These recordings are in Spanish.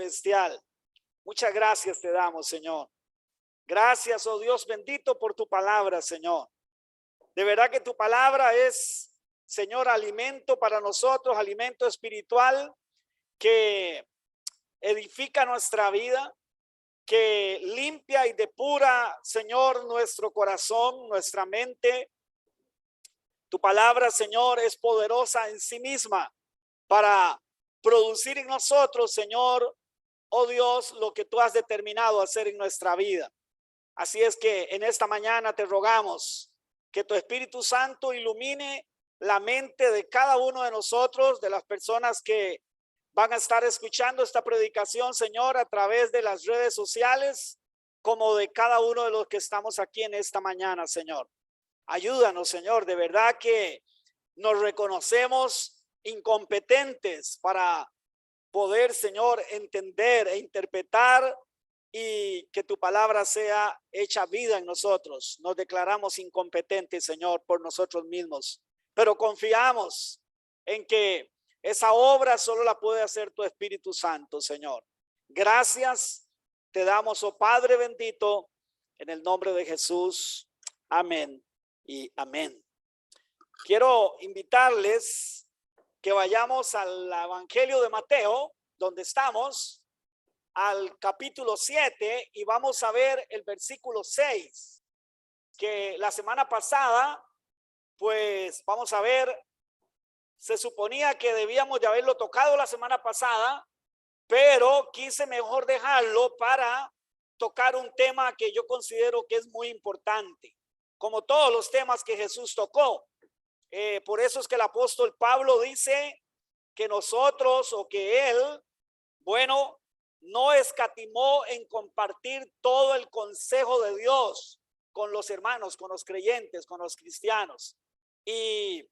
Celestial. Muchas gracias te damos, Señor. Gracias, oh Dios bendito, por tu palabra, Señor. De verdad que tu palabra es, Señor, alimento para nosotros, alimento espiritual que edifica nuestra vida, que limpia y depura, Señor, nuestro corazón, nuestra mente. Tu palabra, Señor, es poderosa en sí misma para producir en nosotros, Señor, oh Dios, lo que tú has determinado hacer en nuestra vida. Así es que en esta mañana te rogamos que tu Espíritu Santo ilumine la mente de cada uno de nosotros, de las personas que van a estar escuchando esta predicación, Señor, a través de las redes sociales, como de cada uno de los que estamos aquí en esta mañana, Señor. Ayúdanos, Señor, de verdad que nos reconocemos incompetentes para poder, Señor, entender e interpretar y que tu palabra sea hecha vida en nosotros. Nos declaramos incompetentes, Señor, por nosotros mismos, pero confiamos en que esa obra solo la puede hacer tu Espíritu Santo, Señor. Gracias te damos, oh Padre bendito, en el nombre de Jesús. Amén y amén. Quiero invitarles que vayamos al Evangelio de Mateo, donde estamos, al capítulo 7, y vamos a ver el versículo 6, que la semana pasada, pues vamos a ver, se suponía que debíamos de haberlo tocado la semana pasada, pero quise mejor dejarlo para tocar un tema que yo considero que es muy importante, como todos los temas que Jesús tocó. Por eso es que el apóstol Pablo dice que nosotros, o que él, bueno, no escatimó en compartir todo el consejo de Dios con los hermanos, con los creyentes, con los cristianos. Y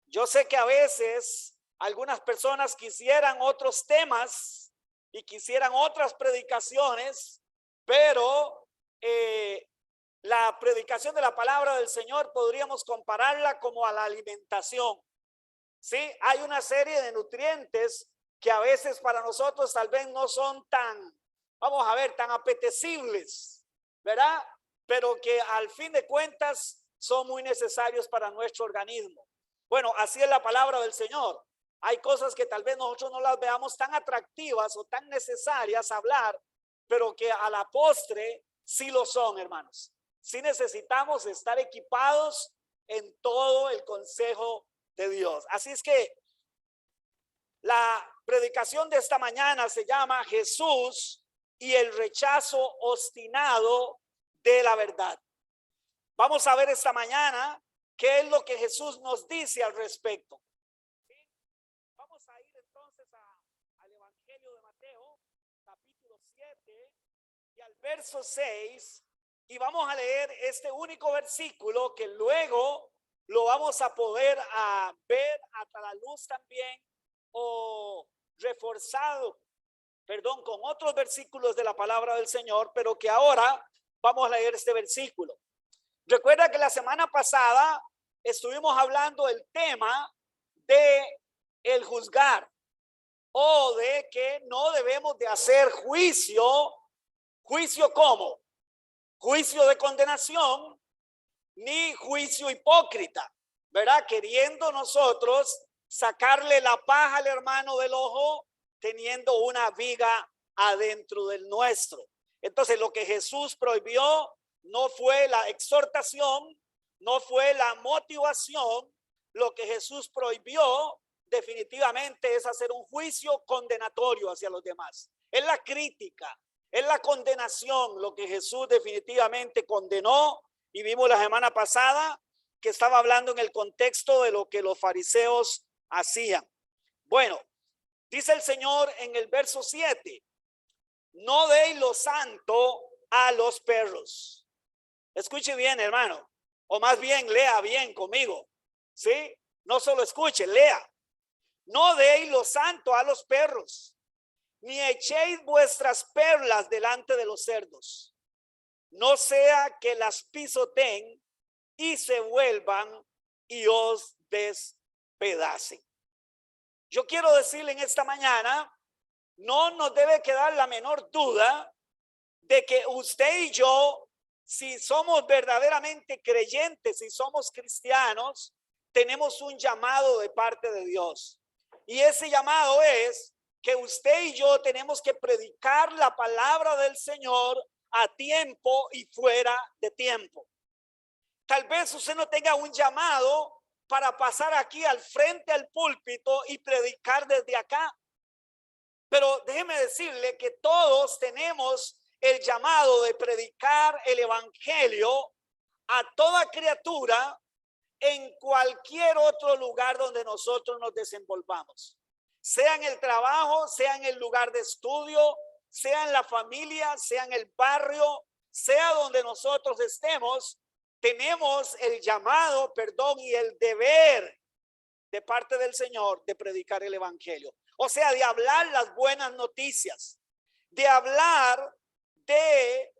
yo sé que a veces algunas personas quisieran otros temas y quisieran otras predicaciones, pero la predicación de la palabra del Señor podríamos compararla como a la alimentación. Sí, hay una serie de nutrientes que a veces para nosotros tal vez no son tan, vamos a ver, tan apetecibles, ¿verdad? Pero que al fin de cuentas son muy necesarios para nuestro organismo. Bueno, así es la palabra del Señor. Hay cosas que tal vez nosotros no las veamos tan atractivas o tan necesarias hablar, pero que a la postre sí lo son, hermanos. Sí necesitamos estar equipados en todo el consejo de Dios. Así es que la predicación de esta mañana se llama Jesús y el rechazo obstinado de la verdad. Vamos a ver esta mañana qué es lo que Jesús nos dice al respecto. Vamos a ir entonces al Evangelio de Mateo, capítulo 7 y al verso 6. Y vamos a leer este único versículo que luego lo vamos a poder ver a la luz también o reforzado, con otros versículos de la palabra del Señor, pero que ahora vamos a leer este versículo. Recuerda que la semana pasada estuvimos hablando del tema de el juzgar, o de que no debemos de hacer juicio ¿cómo? Juicio de condenación, ni juicio hipócrita, ¿verdad? Queriendo nosotros sacarle la paja al hermano del ojo, teniendo una viga adentro del nuestro. Entonces, lo que Jesús prohibió no fue la exhortación, no fue la motivación. Lo que Jesús prohibió definitivamente es hacer un juicio condenatorio hacia los demás. Es la crítica, es la condenación, lo que Jesús definitivamente condenó. Y vimos la semana pasada que estaba hablando en el contexto de lo que los fariseos hacían. Bueno, dice el Señor en el verso 7, no deis lo santo a los perros. Escuche bien, hermano, o más bien lea bien conmigo, ¿sí? No solo escuche, lea. No deis lo santo a los perros, ni echéis vuestras perlas delante de los cerdos, no sea que las pisoteen y se vuelvan y os despedacen. Yo quiero decirle en esta mañana no nos debe quedar la menor duda de que usted y yo, si somos verdaderamente creyentes, si somos cristianos, tenemos un llamado de parte de Dios. Y ese llamado es que usted y yo tenemos que predicar la palabra del Señor a tiempo y fuera de tiempo. Tal vez usted no tenga un llamado para pasar aquí al frente al púlpito y predicar desde acá. Pero déjeme decirle que todos tenemos el llamado de predicar el evangelio a toda criatura en cualquier otro lugar donde nosotros nos desenvolvamos. Sea en el trabajo, sea en el lugar de estudio, sea en la familia, sea en el barrio, sea donde nosotros estemos, tenemos el llamado, y el deber de parte del Señor de predicar el evangelio. O sea, de hablar las buenas noticias, de hablar de,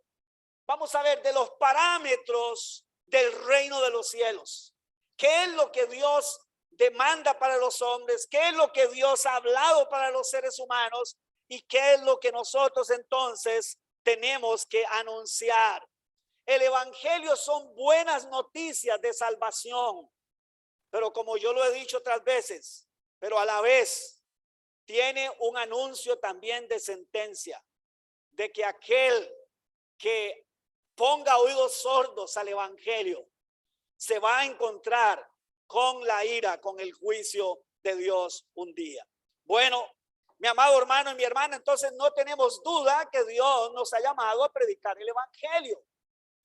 vamos a ver, de los parámetros del reino de los cielos. ¿Qué es lo que Dios demanda para los hombres? ¿Qué es lo que Dios ha hablado para los seres humanos? ¿Y qué es lo que nosotros entonces tenemos que anunciar? El evangelio son buenas noticias de salvación, pero como yo lo he dicho otras veces, pero a la vez tiene un anuncio también de sentencia, de que aquel que ponga oídos sordos al evangelio se va a encontrar con la ira, con el juicio de Dios un día. Bueno, mi amado hermano y mi hermana, entonces no tenemos duda que Dios nos ha llamado a predicar el evangelio,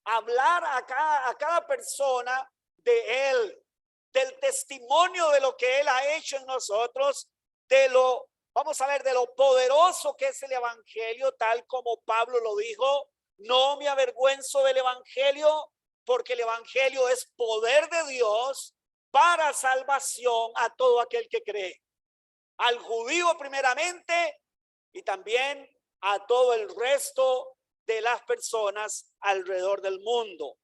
a hablar a cada persona de Él, del testimonio de lo que Él ha hecho en nosotros, de lo, vamos a ver, de lo poderoso que es el evangelio, tal como Pablo lo dijo: no me avergüenzo del evangelio, porque el evangelio es poder de Dios para salvación a todo aquel que cree, al judío primeramente y también a todo el resto de las personas alrededor del mundo.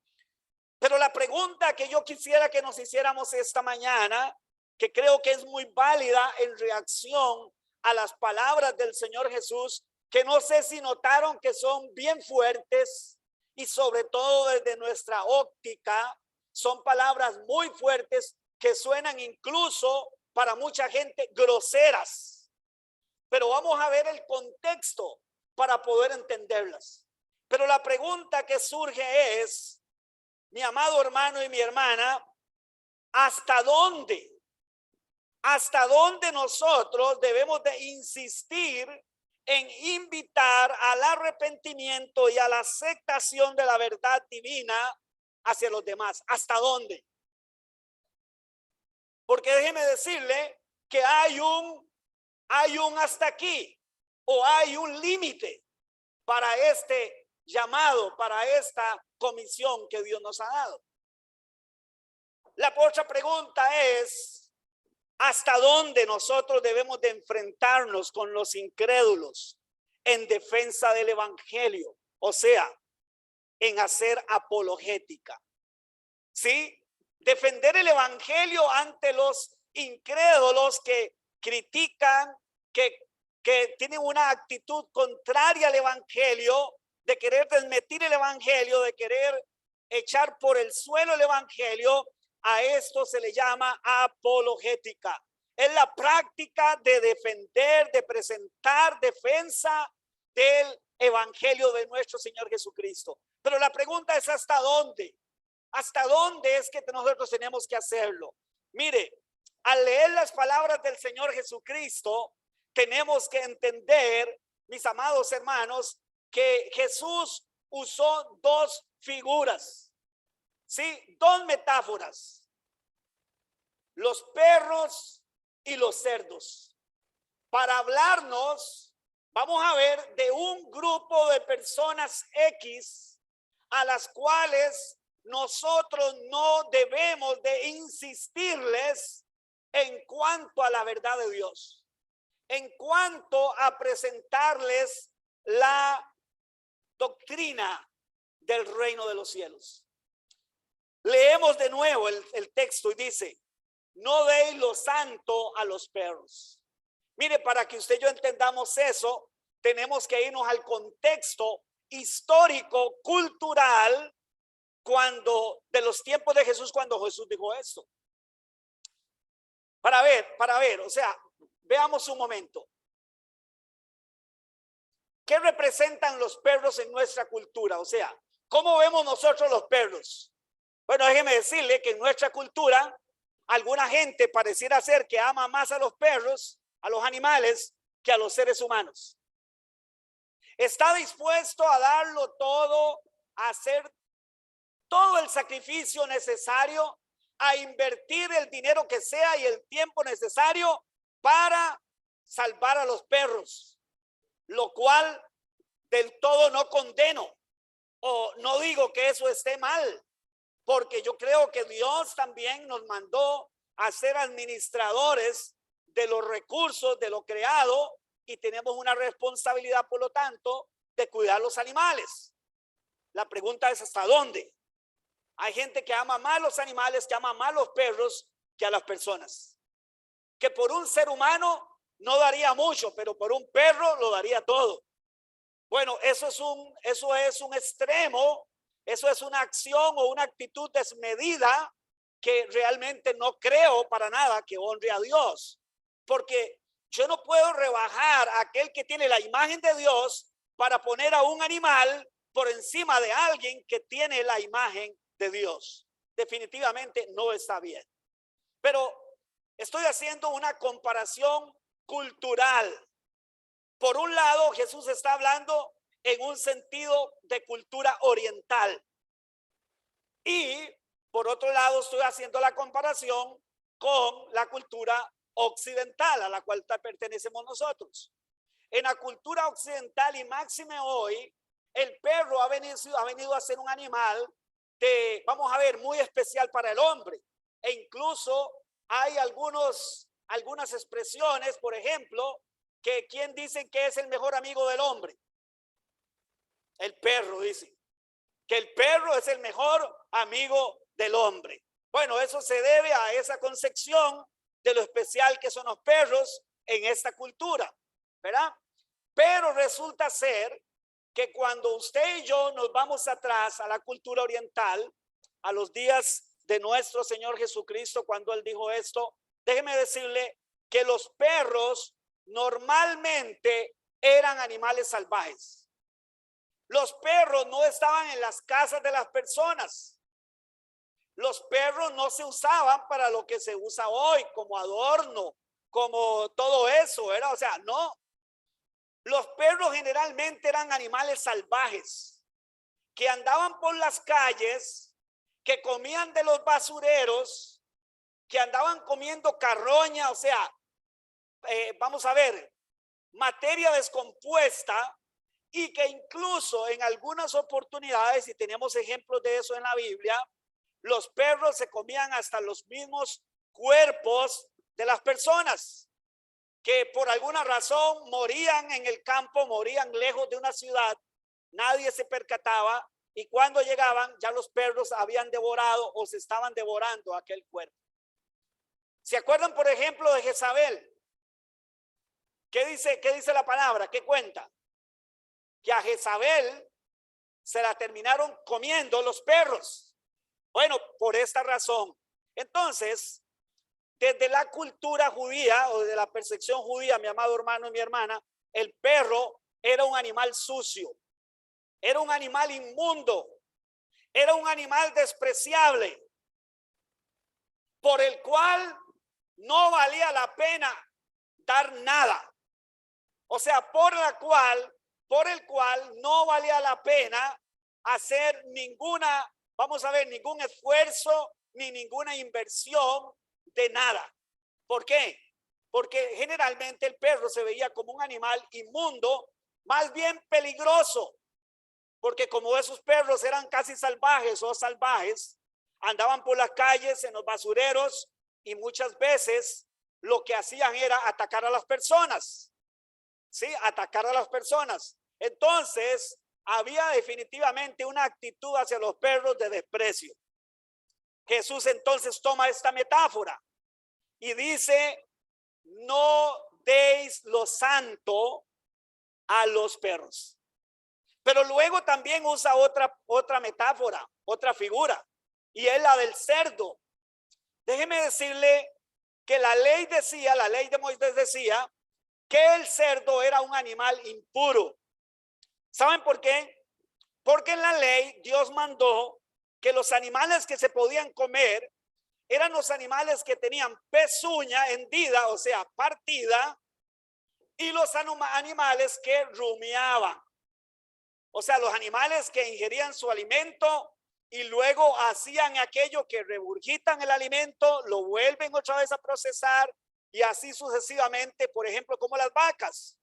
Pero la pregunta que yo quisiera que nos hiciéramos esta mañana, que creo que es muy válida en reacción a las palabras del Señor Jesús, que no sé si notaron que son bien fuertes y sobre todo desde nuestra óptica, son palabras muy fuertes que suenan incluso para mucha gente groseras. Pero vamos a ver el contexto para poder entenderlas. Pero la pregunta que surge es, mi amado hermano y mi hermana, ¿hasta dónde? ¿Hasta dónde nosotros debemos de insistir en invitar al arrepentimiento y a la aceptación de la verdad divina hacia los demás? ¿Hasta dónde? Porque déjeme decirle que hay un hasta aquí, o hay un límite para este llamado, para esta comisión que Dios nos ha dado. La otra pregunta es: ¿hasta dónde nosotros debemos de enfrentarnos con los incrédulos en defensa del evangelio? O sea, en hacer apologética. ¿Sí? Defender el evangelio ante los incrédulos que critican, que tienen una actitud contraria al evangelio, de querer desmentir el evangelio, de querer echar por el suelo el evangelio. A esto se le llama apologética. Es la práctica de defender, de presentar defensa del evangelio de nuestro Señor Jesucristo. Pero la pregunta es: ¿hasta dónde? ¿Hasta dónde es que nosotros tenemos que hacerlo? Mire, al leer las palabras del Señor Jesucristo, tenemos que entender, mis amados hermanos, que Jesús usó dos figuras, ¿sí? Dos metáforas: los perros y los cerdos, para hablarnos, vamos a ver, de un grupo de personas X a las cuales nosotros no debemos de insistirles en cuanto a la verdad de Dios, en cuanto a presentarles la doctrina del reino de los cielos. Leemos de nuevo el texto y dice: no deis lo santo a los perros, Mire, para que usted y yo entendamos eso, tenemos que irnos al contexto histórico, cultural, de los tiempos de Jesús, cuando Jesús dijo esto. Para ver, o sea, veamos un momento. ¿Qué representan los perros en nuestra cultura? O sea, ¿cómo vemos nosotros los perros? Bueno, déjeme decirle que en nuestra cultura, alguna gente pareciera ser que ama más a los perros, a los animales, que a los seres humanos. Está dispuesto a darlo todo, a hacer todo el sacrificio necesario, a invertir el dinero que sea y el tiempo necesario para salvar a los perros, lo cual del todo no condeno, o no digo que eso esté mal, porque yo creo que Dios también nos mandó a ser administradores de los recursos, de lo creado, y tenemos una responsabilidad, por lo tanto, de cuidar los animales. La pregunta es: ¿hasta dónde? Hay gente que ama más los animales, que ama más los perros que a las personas. Que por un ser humano no daría mucho, pero por un perro lo daría todo. Bueno, eso es un extremo, eso es una acción o una actitud desmedida que realmente no creo para nada que honre a Dios. Porque yo no puedo rebajar a aquel que tiene la imagen de Dios para poner a un animal por encima de alguien que tiene la imagen de Dios. Definitivamente no está bien. Pero estoy haciendo una comparación cultural. Por un lado, Jesús está hablando en un sentido de cultura oriental. Y por otro lado, estoy haciendo la comparación con la cultura occidental a la cual pertenecemos nosotros. En la cultura occidental, y máxime hoy, el perro ha venido a ser un animal vamos a ver, muy especial para el hombre. E incluso hay algunas expresiones, por ejemplo, que ¿quién dicen que es el mejor amigo del hombre? El perro, dice. Que el perro es el mejor amigo del hombre. Bueno, eso se debe a esa concepción de lo especial que son los perros en esta cultura, ¿verdad? Pero resulta ser que cuando usted y yo nos vamos atrás a la cultura oriental, a los días de nuestro Señor Jesucristo, cuando Él dijo esto, déjeme decirle que los perros normalmente eran animales salvajes. Los perros no estaban en las casas de las personas. Los perros no se usaban para lo que se usa hoy, como adorno, como todo eso, ¿verdad? O sea, no. Los perros generalmente eran animales salvajes que andaban por las calles, que comían de los basureros, que andaban comiendo carroña, o sea, vamos a ver, materia descompuesta, y que incluso en algunas oportunidades, y tenemos ejemplos de eso en la Biblia, los perros se comían hasta los mismos cuerpos de las personas que por alguna razón morían en el campo, morían lejos de una ciudad, nadie se percataba, y cuando llegaban ya los perros habían devorado o se estaban devorando aquel cuerpo. ¿Se acuerdan, por ejemplo, de Jezabel? ¿Qué dice la palabra? ¿Qué cuenta? Que a Jezabel se la terminaron comiendo los perros. Bueno, por esta razón. Entonces, desde la cultura judía o de la percepción judía, mi amado hermano y mi hermana, el perro era un animal sucio, era un animal inmundo, era un animal despreciable, por el cual no valía la pena dar nada. O sea, por el cual no valía la pena hacer ninguna, vamos a ver, ningún esfuerzo ni ninguna inversión de nada. ¿Por qué? Porque generalmente el perro se veía como un animal inmundo, más bien peligroso, porque como esos perros eran casi salvajes o salvajes, andaban por las calles, en los basureros, y muchas veces lo que hacían era atacar a las personas. Sí, atacar a las personas. Entonces, había definitivamente una actitud hacia los perros de desprecio. Jesús entonces toma esta metáfora y dice: no deis lo santo a los perros. Pero luego también usa otra metáfora, otra figura, y es la del cerdo. Déjeme decirle que la ley de Moisés decía que el cerdo era un animal impuro. ¿Saben por qué? Porque en la ley Dios mandó que los animales que se podían comer eran los animales que tenían pezuña hendida, o sea, partida, y los animales que rumiaban. O sea, los animales que ingerían su alimento y luego hacían aquello que regurgitan el alimento, lo vuelven otra vez a procesar y así sucesivamente, por ejemplo, como las vacas.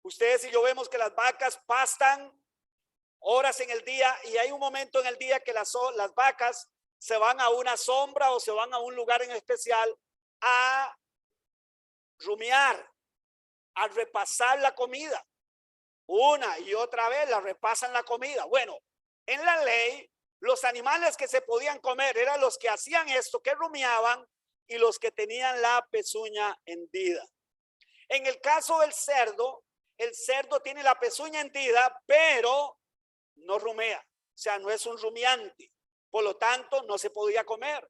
Ustedes y yo vemos que las vacas pastan horas en el día y hay un momento en el día que las vacas se van a una sombra o se van a un lugar en especial a rumiar, a repasar la comida. Una y otra vez la repasan la comida. Bueno, en la ley, los animales que se podían comer eran los que hacían esto, que rumiaban, y los que tenían la pezuña hendida. En el caso del cerdo, el cerdo tiene la pezuña hendida, pero no rumea, o sea, no es un rumiante, por lo tanto no se podía comer.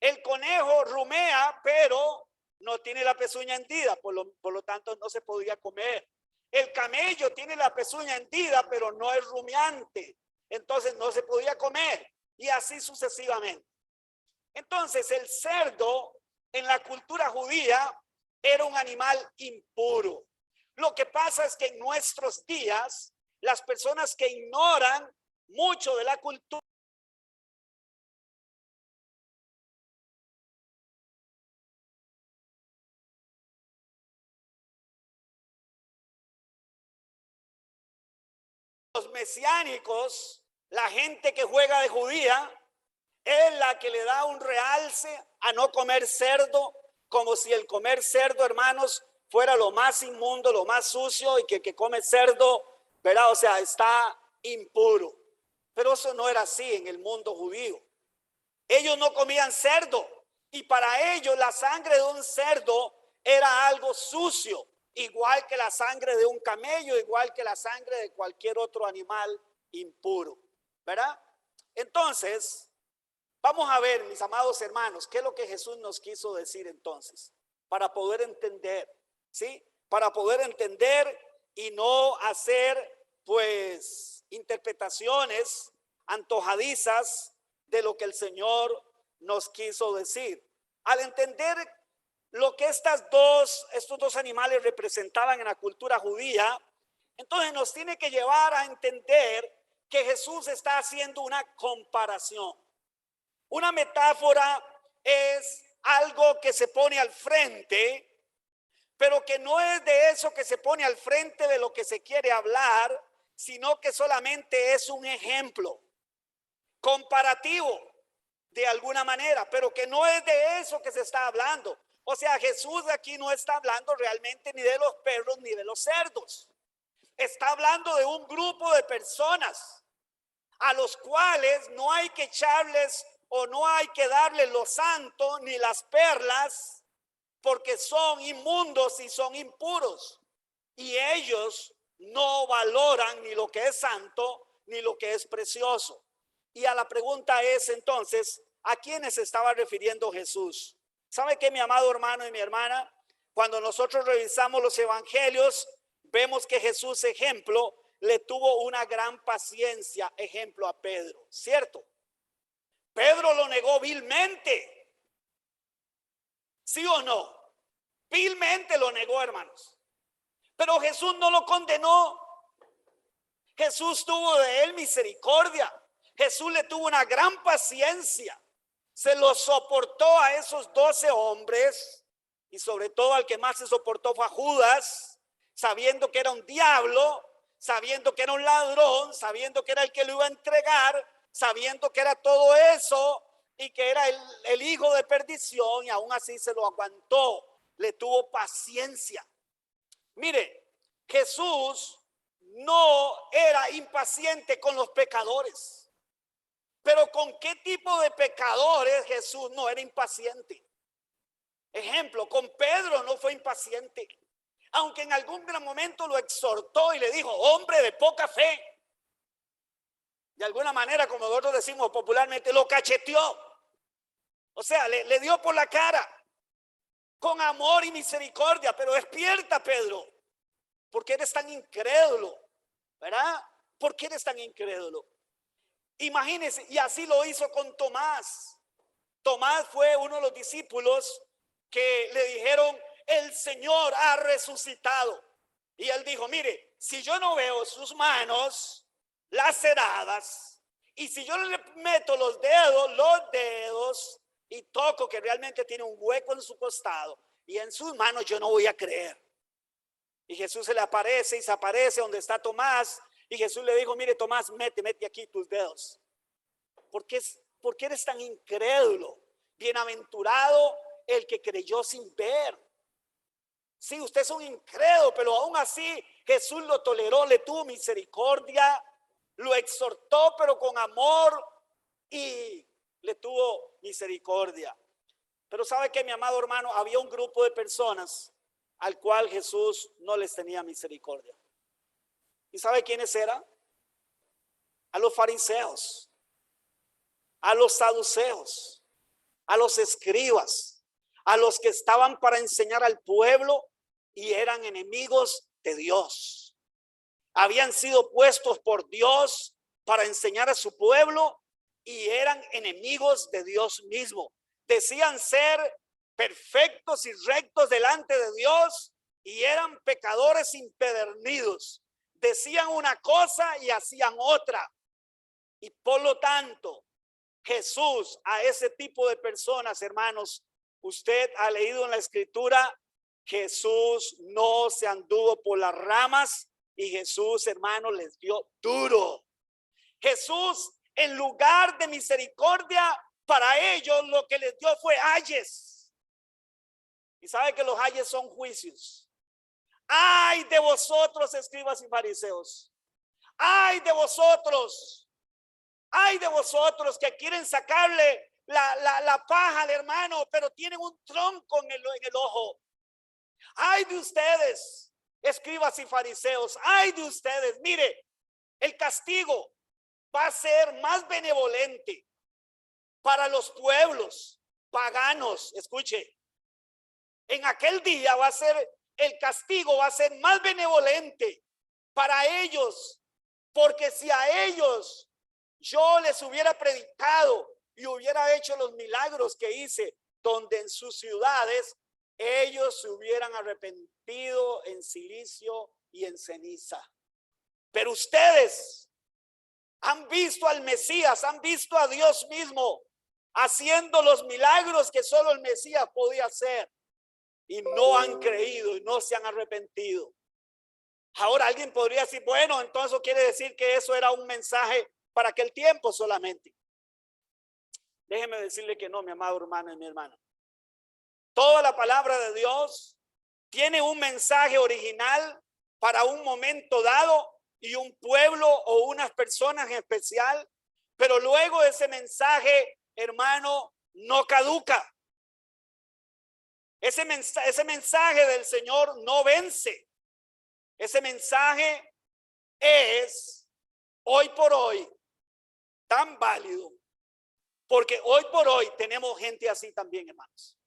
El conejo rumea, pero no tiene la pezuña hendida, por lo tanto no se podía comer. El camello tiene la pezuña hendida, pero no es rumiante, entonces no se podía comer, y así sucesivamente. Entonces el cerdo en la cultura judía era un animal impuro. Lo que pasa es que en nuestros días, las personas que ignoran mucho de la cultura, los mesiánicos, la gente que juega de judía, es la que le da un realce a no comer cerdo, como si el comer cerdo, hermanos, fuera lo más inmundo, lo más sucio, y que el que come cerdo, ¿verdad? O sea, está impuro. Pero eso no era así en el mundo judío. Ellos no comían cerdo, y para ellos la sangre de un cerdo era algo sucio, igual que la sangre de un camello, igual que la sangre de cualquier otro animal impuro, ¿verdad? Entonces, vamos a ver, mis amados hermanos, qué es lo que Jesús nos quiso decir entonces, para poder entender, ¿sí? Para poder entender y no hacer, pues, interpretaciones antojadizas de lo que el Señor nos quiso decir. Al entender lo que estos dos animales representaban en la cultura judía, entonces nos tiene que llevar a entender que Jesús está haciendo una comparación. Una metáfora es algo que se pone al frente, pero que no es de eso que se pone al frente de lo que se quiere hablar, sino que solamente es un ejemplo comparativo de alguna manera, pero que no es de eso que se está hablando. O sea, Jesús aquí no está hablando realmente ni de los perros ni de los cerdos. Está hablando de un grupo de personas a los cuales no hay que echarles o no hay que darles lo santo ni las perlas, porque son inmundos y son impuros, y ellos no valoran ni lo que es santo ni lo que es precioso. Y a la pregunta es entonces, ¿a quiénes estaba refiriendo Jesús? ¿Sabe qué, mi amado hermano y mi hermana? Cuando nosotros revisamos los evangelios, vemos que Jesús, ejemplo, le tuvo una gran paciencia, ejemplo, a Pedro, ¿cierto? Pedro lo negó vilmente, ¿sí o no? Vilmente lo negó, hermanos. Pero Jesús no lo condenó. Jesús tuvo de él misericordia. Jesús le tuvo una gran paciencia. Se lo soportó a esos 12 hombres, y sobre todo al que más se soportó fue a Judas, sabiendo que era un diablo, sabiendo que era un ladrón, sabiendo que era el que lo iba a entregar, sabiendo que era todo eso y que era el hijo de perdición, y aún así se lo aguantó, le tuvo paciencia. Mire, Jesús no era impaciente con los pecadores, pero ¿con qué tipo de pecadores Jesús no era impaciente? Ejemplo, con Pedro no fue impaciente, aunque en algún gran momento lo exhortó y le dijo, hombre de poca fe. De alguna manera, como nosotros decimos popularmente, lo cacheteó. O sea, le dio por la cara, con amor y misericordia. Pero despierta, Pedro, ¿por qué eres tan incrédulo? ¿Verdad? ¿Por qué eres tan incrédulo? Imagínense, y así lo hizo con Tomás. Tomás fue uno de los discípulos que le dijeron, el Señor ha resucitado. Y él dijo, mire, si yo no veo sus manos laceradas, y si yo le meto los dedos, y toco que realmente tiene un hueco en su costado, y en sus manos, yo no voy a creer. Y Jesús se le aparece y se aparece donde está Tomás, y Jesús le dijo, mire Tomás, mete aquí tus dedos. ¿Por qué eres tan incrédulo? Bienaventurado el que creyó sin ver. Sí, usted es un incrédulo, pero aún así Jesús lo toleró, le tuvo misericordia, lo exhortó, pero con amor, y le tuvo misericordia. Pero ¿sabe qué, mi amado hermano? Había un grupo de personas al cual Jesús no les tenía misericordia. ¿Y sabe quiénes eran? A los fariseos, a los saduceos, a los escribas, a los que estaban para enseñar al pueblo y eran enemigos de Dios. Habían sido puestos por Dios para enseñar a su pueblo y eran enemigos de Dios mismo. Decían ser perfectos y rectos delante de Dios y eran pecadores impedernidos. Decían una cosa y hacían otra. Y por lo tanto, Jesús a ese tipo de personas, hermanos, usted ha leído en la escritura, Jesús no se anduvo por las ramas y Jesús, hermanos, les dio duro. Jesús, en lugar de misericordia para ellos, lo que les dio fue ayes. Y sabe que los ayes son juicios. Ay de vosotros, escribas y fariseos. Ay de vosotros. Ay de vosotros que quieren sacarle la paja al hermano, pero tienen un tronco en el ojo. Ay de ustedes, escribas y fariseos. Ay de ustedes. Mire, el castigo va a ser más benevolente para los pueblos paganos. Escuche, en aquel día el castigo va a ser más benevolente para ellos, porque si a ellos yo les hubiera predicado y hubiera hecho los milagros que hice, donde en sus ciudades ellos se hubieran arrepentido en silicio y en ceniza. Pero ustedes han visto al Mesías, han visto a Dios mismo haciendo los milagros que solo el Mesías podía hacer, y no han creído y no se han arrepentido. Ahora alguien podría decir, bueno, entonces quiere decir que eso era un mensaje para aquel tiempo solamente. Déjeme decirle que no, mi amado hermano y mi hermana. Toda la palabra de Dios tiene un mensaje original para un momento dado y un pueblo o unas personas en especial, pero luego ese mensaje, hermano, no caduca. Ese mensaje del Señor no vence. Ese mensaje es hoy por hoy tan válido, porque hoy por hoy tenemos gente así también, hermanos.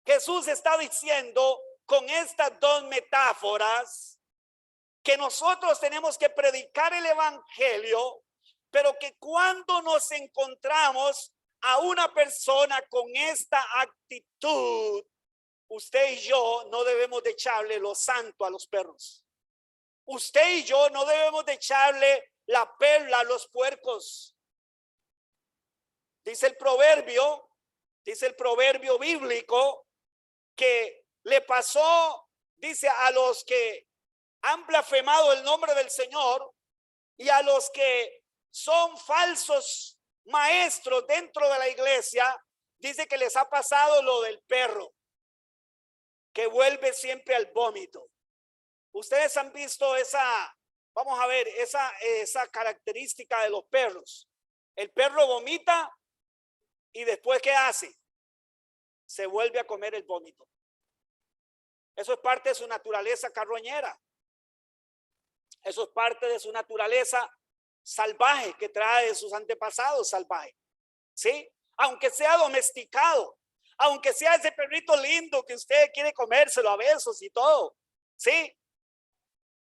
Jesús está diciendo con estas dos metáforas que nosotros tenemos que predicar el evangelio, pero que cuando nos encontramos a una persona con esta actitud, usted y yo no debemos de echarle lo santo a los perros. Usted y yo no debemos de echarle la perla a los puercos. Dice el proverbio bíblico que le pasó, dice, a los que han blasfemado el nombre del Señor y a los que son falsos maestros dentro de la iglesia, dice que les ha pasado lo del perro, que vuelve siempre al vómito. Ustedes han visto vamos a ver, esa característica de los perros. El perro vomita y después ¿qué hace? se vuelve a comer el vómito. Eso es parte de su naturaleza carroñera. Eso es parte de su naturaleza salvaje que trae de sus antepasados salvajes. ¿Sí? Aunque sea domesticado, aunque sea ese perrito lindo que usted quiere comérselo a besos y todo. ¿Sí?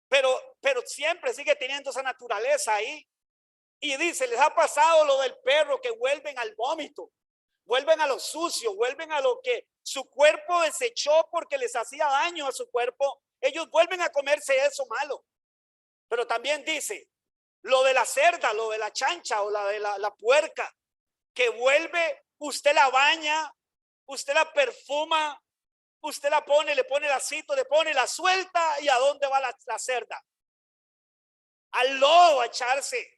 Pero siempre sigue teniendo esa naturaleza ahí. Y dice, les ha pasado lo del perro, que vuelven al vómito, vuelven a lo sucio, vuelven a lo que su cuerpo desechó porque les hacía daño a su cuerpo. Ellos vuelven a comerse eso malo. Pero también dice, lo de la cerda, lo de la chancha o la de la puerca, que vuelve, usted la baña, usted la perfuma, usted la pone, le pone el acito, le pone, la suelta, ¿y a dónde va la cerda? Al lodo a echarse.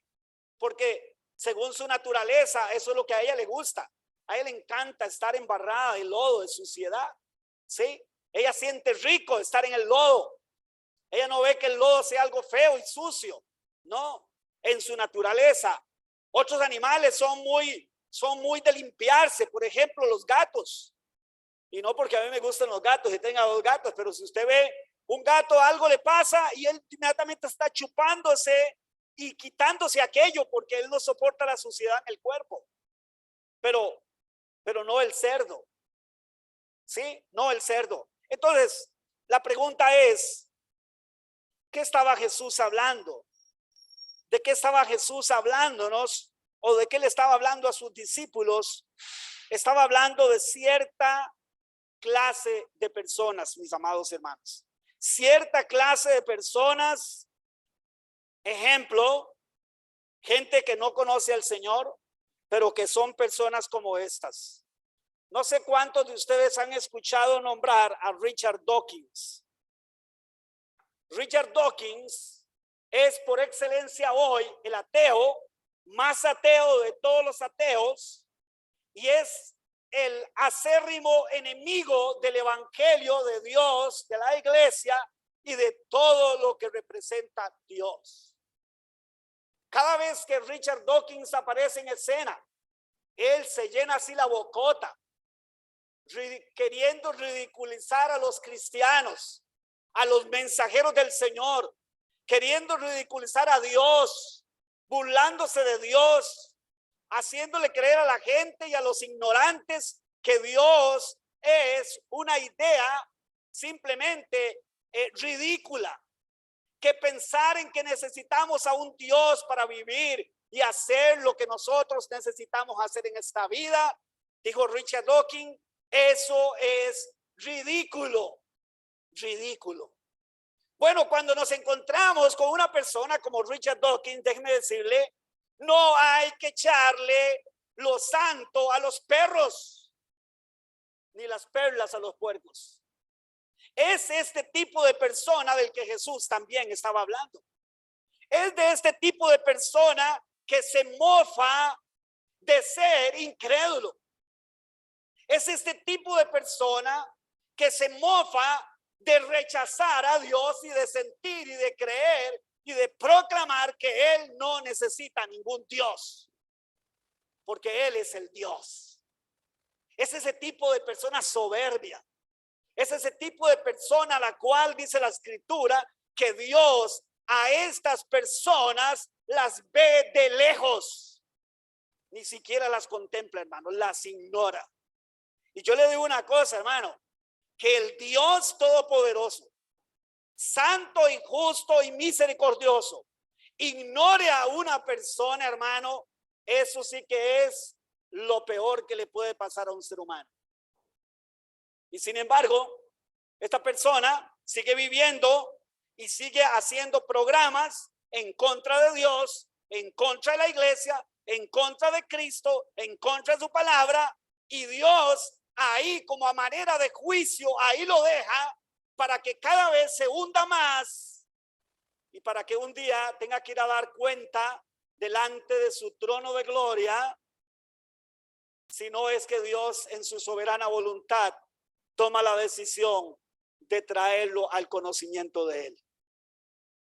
Porque según su naturaleza, eso es lo que a ella le gusta. A ella le encanta estar embarrada de lodo, de suciedad. ¿Sí? Ella siente rico estar en el lodo. Ella no ve que el lodo sea algo feo y sucio. No, en su naturaleza. Otros animales son muy de limpiarse. Por ejemplo, los gatos. Y no porque a mí me gustan los gatos y tenga 2 gatos, pero si usted ve un gato, algo le pasa y él inmediatamente está chupándose y quitándose aquello porque él no soporta la suciedad en el cuerpo. Pero no el cerdo. ¿Sí? No el cerdo. Entonces, la pregunta es, ¿qué estaba Jesús hablando? ¿De qué estaba Jesús hablándonos? ¿O de qué le estaba hablando a sus discípulos? Estaba hablando de cierta clase de personas, mis amados hermanos. Cierta clase de personas. Ejemplo, gente que no conoce al Señor, pero que son personas como estas. No sé cuántos de ustedes han escuchado nombrar a Richard Dawkins. Richard Dawkins es por excelencia hoy el ateo más ateo de todos los ateos y es el acérrimo enemigo del evangelio de Dios, de la iglesia y de todo lo que representa Dios. Cada vez que Richard Dawkins aparece en escena, él se llena así la bocota, queriendo ridiculizar a los cristianos, a los mensajeros del Señor, queriendo ridiculizar a Dios, burlándose de Dios, haciéndole creer a la gente y a los ignorantes que Dios es una idea simplemente ridícula. Que pensar en que necesitamos a un Dios para vivir y hacer lo que nosotros necesitamos hacer en esta vida, dijo Richard Dawkins, eso es ridículo, ridículo. Bueno, cuando nos encontramos con una persona como Richard Dawkins, déjeme decirle, no hay que echarle lo santo a los perros, ni las perlas a los puercos. Es este tipo de persona del que Jesús también estaba hablando. Es de este tipo de persona que se mofa de ser incrédulo. Es este tipo de persona que se mofa de rechazar a Dios y de sentir y de creer y de proclamar que Él no necesita ningún Dios, porque Él es el Dios. Es ese tipo de persona soberbia. Es ese tipo de persona a la cual dice la escritura que Dios a estas personas las ve de lejos. Ni siquiera las contempla, hermano, las ignora. Y yo le digo una cosa, hermano, que el Dios todopoderoso, santo y justo y misericordioso, ignore a una persona, hermano, eso sí que es lo peor que le puede pasar a un ser humano. Y sin embargo, esta persona sigue viviendo y sigue haciendo programas en contra de Dios, en contra de la iglesia, en contra de Cristo, en contra de su palabra, y Dios ahí como a manera de juicio, ahí lo deja para que cada vez se hunda más y para que un día tenga que ir a dar cuenta delante de su trono de gloria, si no es que Dios en su soberana voluntad toma la decisión de traerlo al conocimiento de Él.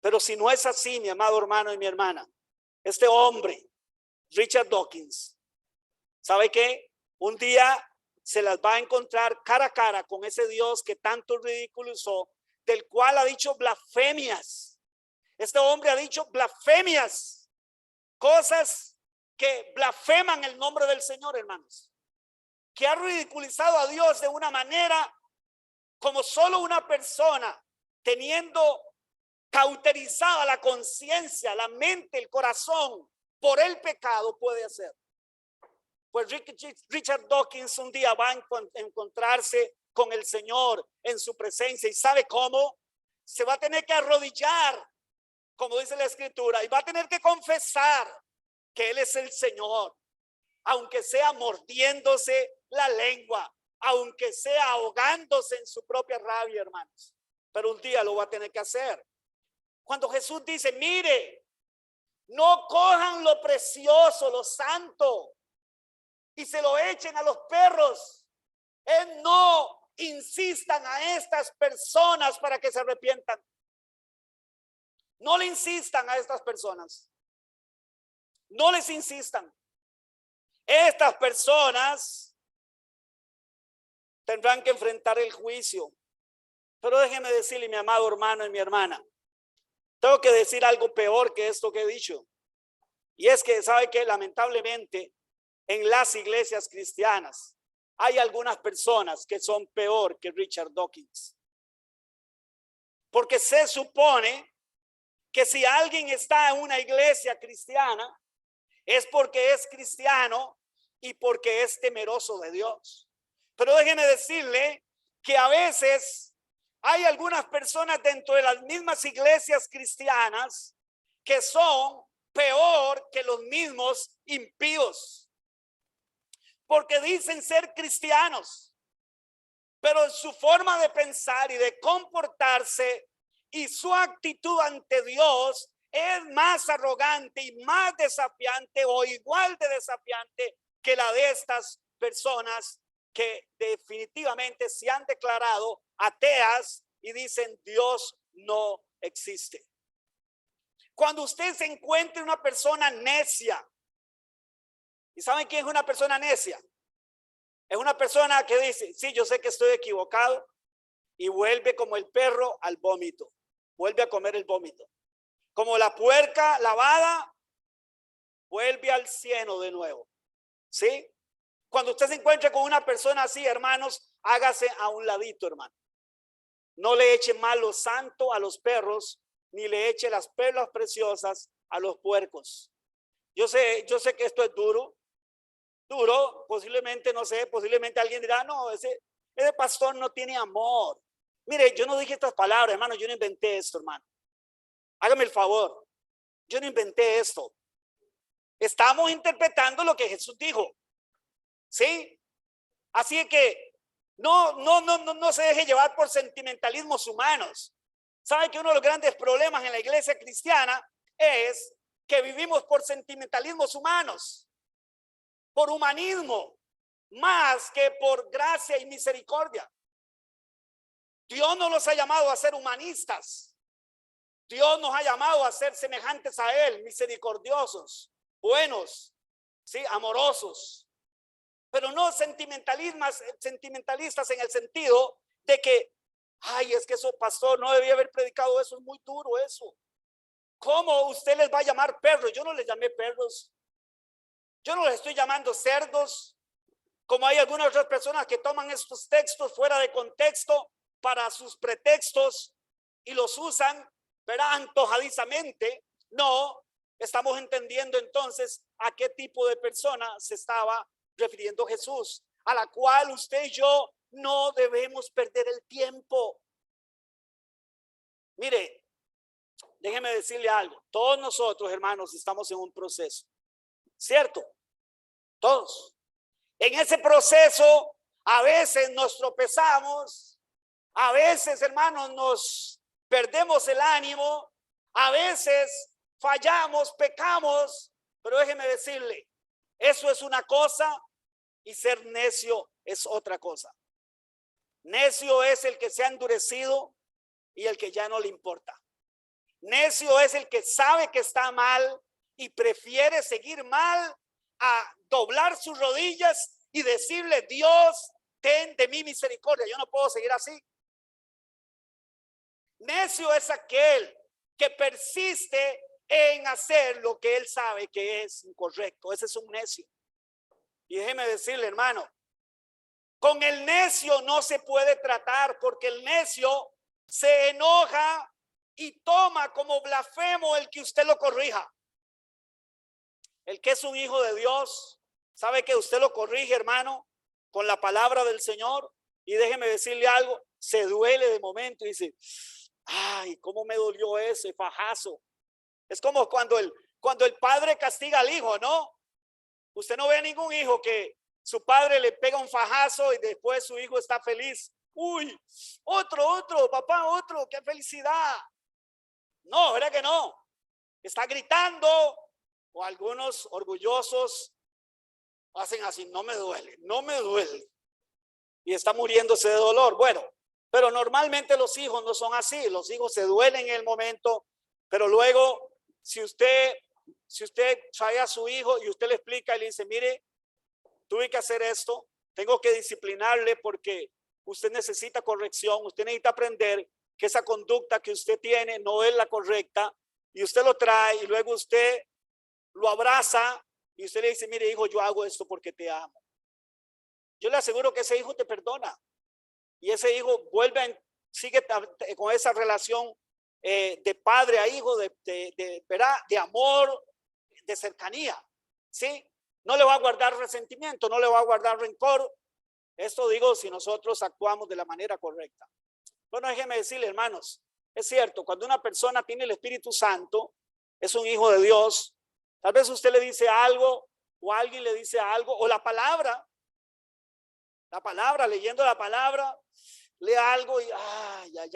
Pero si no es así, mi amado hermano y mi hermana, este hombre, Richard Dawkins, ¿sabe qué? Un día se las va a encontrar cara a cara con ese Dios que tanto ridiculizó, del cual ha dicho blasfemias. Este hombre ha dicho blasfemias, cosas que blasfeman el nombre del Señor, hermanos, que ha ridiculizado a Dios de una manera como solo una persona teniendo cauterizada la conciencia, la mente, el corazón por el pecado puede hacer. Pues Richard Dawkins un día va a encontrarse con el Señor en su presencia, y ¿sabe cómo? Se va a tener que arrodillar, como dice la Escritura, y va a tener que confesar que Él es el Señor, aunque sea mordiéndose la lengua, aunque sea ahogándose en su propia rabia, hermanos. Pero un día lo va a tener que hacer. Cuando Jesús dice, mire, no cojan lo precioso, lo santo, y se lo echen a los perros. No insistan a estas personas para que se arrepientan. No le insistan a estas personas. No les insistan. Estas personas tendrán que enfrentar el juicio. Pero déjeme decirle, mi amado hermano y mi hermana, tengo que decir algo peor que esto que he dicho. Y es que, ¿sabe qué? Lamentablemente, en las iglesias cristianas hay algunas personas que son peor que Richard Dawkins. Porque se supone que si alguien está en una iglesia cristiana, es porque es cristiano y porque es temeroso de Dios. Pero déjeme decirle que a veces hay algunas personas dentro de las mismas iglesias cristianas que son peor que los mismos impíos. Porque dicen ser cristianos, pero en su forma de pensar y de comportarse y su actitud ante Dios es más arrogante y más desafiante o igual de desafiante que la de estas personas que definitivamente se han declarado ateas y dicen Dios no existe. Cuando usted se encuentre una persona necia, ¿y saben quién es una persona necia? Es una persona que dice, sí, yo sé que estoy equivocado, y vuelve como el perro al vómito, vuelve a comer el vómito. Como la puerca lavada, vuelve al cieno de nuevo. ¿Sí? Cuando usted se encuentre con una persona así, hermanos, hágase a un ladito, hermano. No le eche malo santo a los perros, ni le eche las perlas preciosas a los puercos. Yo sé que esto es duro, posiblemente, no sé, posiblemente alguien dirá, no, ese pastor no tiene amor. Mire, yo no dije estas palabras, hermano, yo no inventé esto, hermano. Hágame el favor, yo no inventé esto. Estamos interpretando lo que Jesús dijo, ¿sí? Así que no se deje llevar por sentimentalismos humanos. ¿Sabe que uno de los grandes problemas en la iglesia cristiana es que vivimos por sentimentalismos humanos, por humanismo, más que por gracia y misericordia? Dios no nos ha llamado a ser humanistas. Dios nos ha llamado a ser semejantes a Él, misericordiosos, buenos, ¿sí? Amorosos, pero no sentimentalistas en el sentido de que, ay, es que eso, pastor, no debía haber predicado eso, es muy duro eso. ¿Cómo usted les va a llamar perros? Yo no les llamé perros. Yo no les estoy llamando cerdos, como hay algunas otras personas que toman estos textos fuera de contexto para sus pretextos y los usan, ¿verdad?, antojadizamente. No, estamos entendiendo entonces a qué tipo de persona se estaba refiriendo Jesús, a la cual usted y yo no debemos perder el tiempo. Mire, déjeme decirle algo. Todos nosotros, hermanos, estamos en un proceso, ¿cierto? Todos. En ese proceso a veces nos tropezamos, a veces, hermanos, nos perdemos el ánimo, a veces fallamos, pecamos, pero déjeme decirle, eso es una cosa y ser necio es otra cosa. Necio es el que se ha endurecido y el que ya no le importa. Necio es el que sabe que está mal y prefiere seguir mal a doblar sus rodillas y decirle, Dios, ten de mí misericordia, yo no puedo seguir así. Necio es aquel que persiste en hacer lo que él sabe que es incorrecto. Ese es un necio. Y déjeme decirle, hermano, con el necio no se puede tratar, porque el necio se enoja y toma como blasfemo el que usted lo corrija. El que es un hijo de Dios sabe que usted lo corrige, hermano, con la palabra del Señor. Y déjeme decirle algo, se duele de momento y dice, ay, cómo me dolió ese fajazo. Es como cuando el padre castiga al hijo, ¿no? Usted no ve a ningún hijo que su padre le pega un fajazo y después su hijo está feliz. Uy, otro, papá, otro, qué felicidad. No, ¿verdad que no? Está gritando, o algunos orgullosos hacen así, no me duele, no me duele. Y está muriéndose de dolor. Bueno, pero normalmente los hijos no son así. Los hijos se duelen en el momento, pero luego si usted trae a su hijo y usted le explica y le dice, mire, tuve que hacer esto, tengo que disciplinarle porque usted necesita corrección, usted necesita aprender que esa conducta que usted tiene no es la correcta, y usted lo trae y luego usted lo abraza y usted le dice, mire hijo, yo hago esto porque te amo. Yo le aseguro que ese hijo te perdona y ese hijo sigue con esa relación de padre a hijo, ¿verdad? De amor, de cercanía, ¿sí? No le va a guardar resentimiento, no le va a guardar rencor. Esto digo si nosotros actuamos de la manera correcta. Bueno, déjenme decirle, hermanos, es cierto, cuando una persona tiene el Espíritu Santo, es un hijo de Dios, tal vez usted le dice algo o alguien le dice algo, o la palabra, leyendo la palabra, lee algo y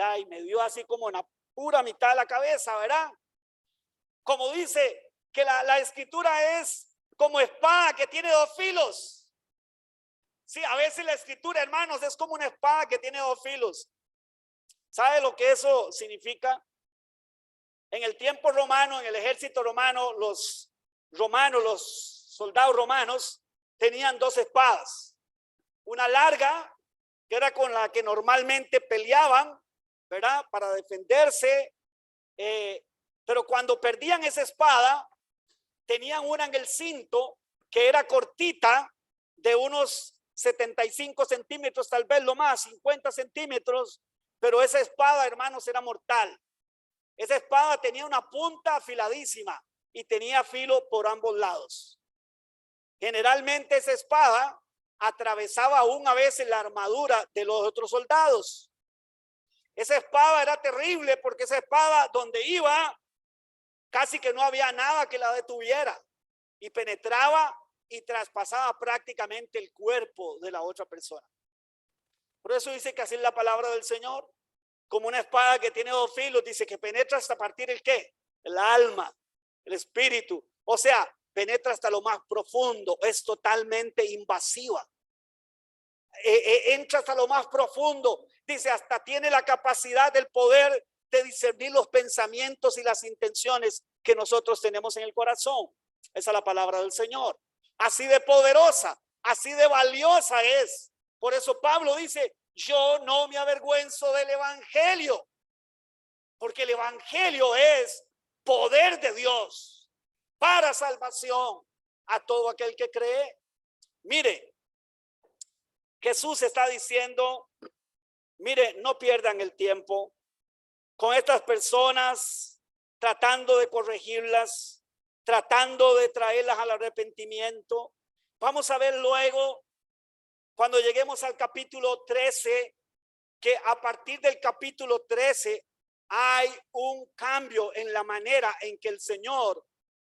ay, me dio así como en la pura mitad de la cabeza, ¿verdad? Como dice que la escritura es como espada que tiene dos filos. Sí, a veces la escritura, hermanos, es como una espada que tiene dos filos. ¿Sabe lo que eso significa? En el tiempo romano, en el ejército romano, los soldados romanos tenían dos espadas. Una larga, que era con la que normalmente peleaban, ¿verdad? Para defenderse. Pero cuando perdían esa espada, tenían una en el cinto que era cortita, de unos 75 centímetros, tal vez lo más, 50 centímetros, pero esa espada, hermanos, era mortal. Esa espada tenía una punta afiladísima y tenía filo por ambos lados. Generalmente esa espada atravesaba aún a veces la armadura de los otros soldados. Esa espada era terrible porque esa espada donde iba casi que no había nada que la detuviera y penetraba y traspasaba prácticamente el cuerpo de la otra persona. Por eso dice que así es la palabra del Señor, como una espada que tiene dos filos, dice que penetra hasta partir el ¿qué? El alma, el espíritu, o sea, penetra hasta lo más profundo, es totalmente invasiva. Entra hasta lo más profundo, dice, hasta tiene la capacidad del poder de discernir los pensamientos y las intenciones que nosotros tenemos en el corazón. Esa es la palabra del Señor. Así de poderosa, así de valiosa es. Por eso Pablo dice, yo no me avergüenzo del evangelio, porque el evangelio es poder de Dios para salvación a todo aquel que cree. Mire, Jesús está diciendo, mire, no pierdan el tiempo con estas personas, tratando de corregirlas, tratando de traerlas al arrepentimiento. Vamos a ver luego, cuando lleguemos al capítulo 13, que a partir del capítulo 13 hay un cambio en la manera en que el Señor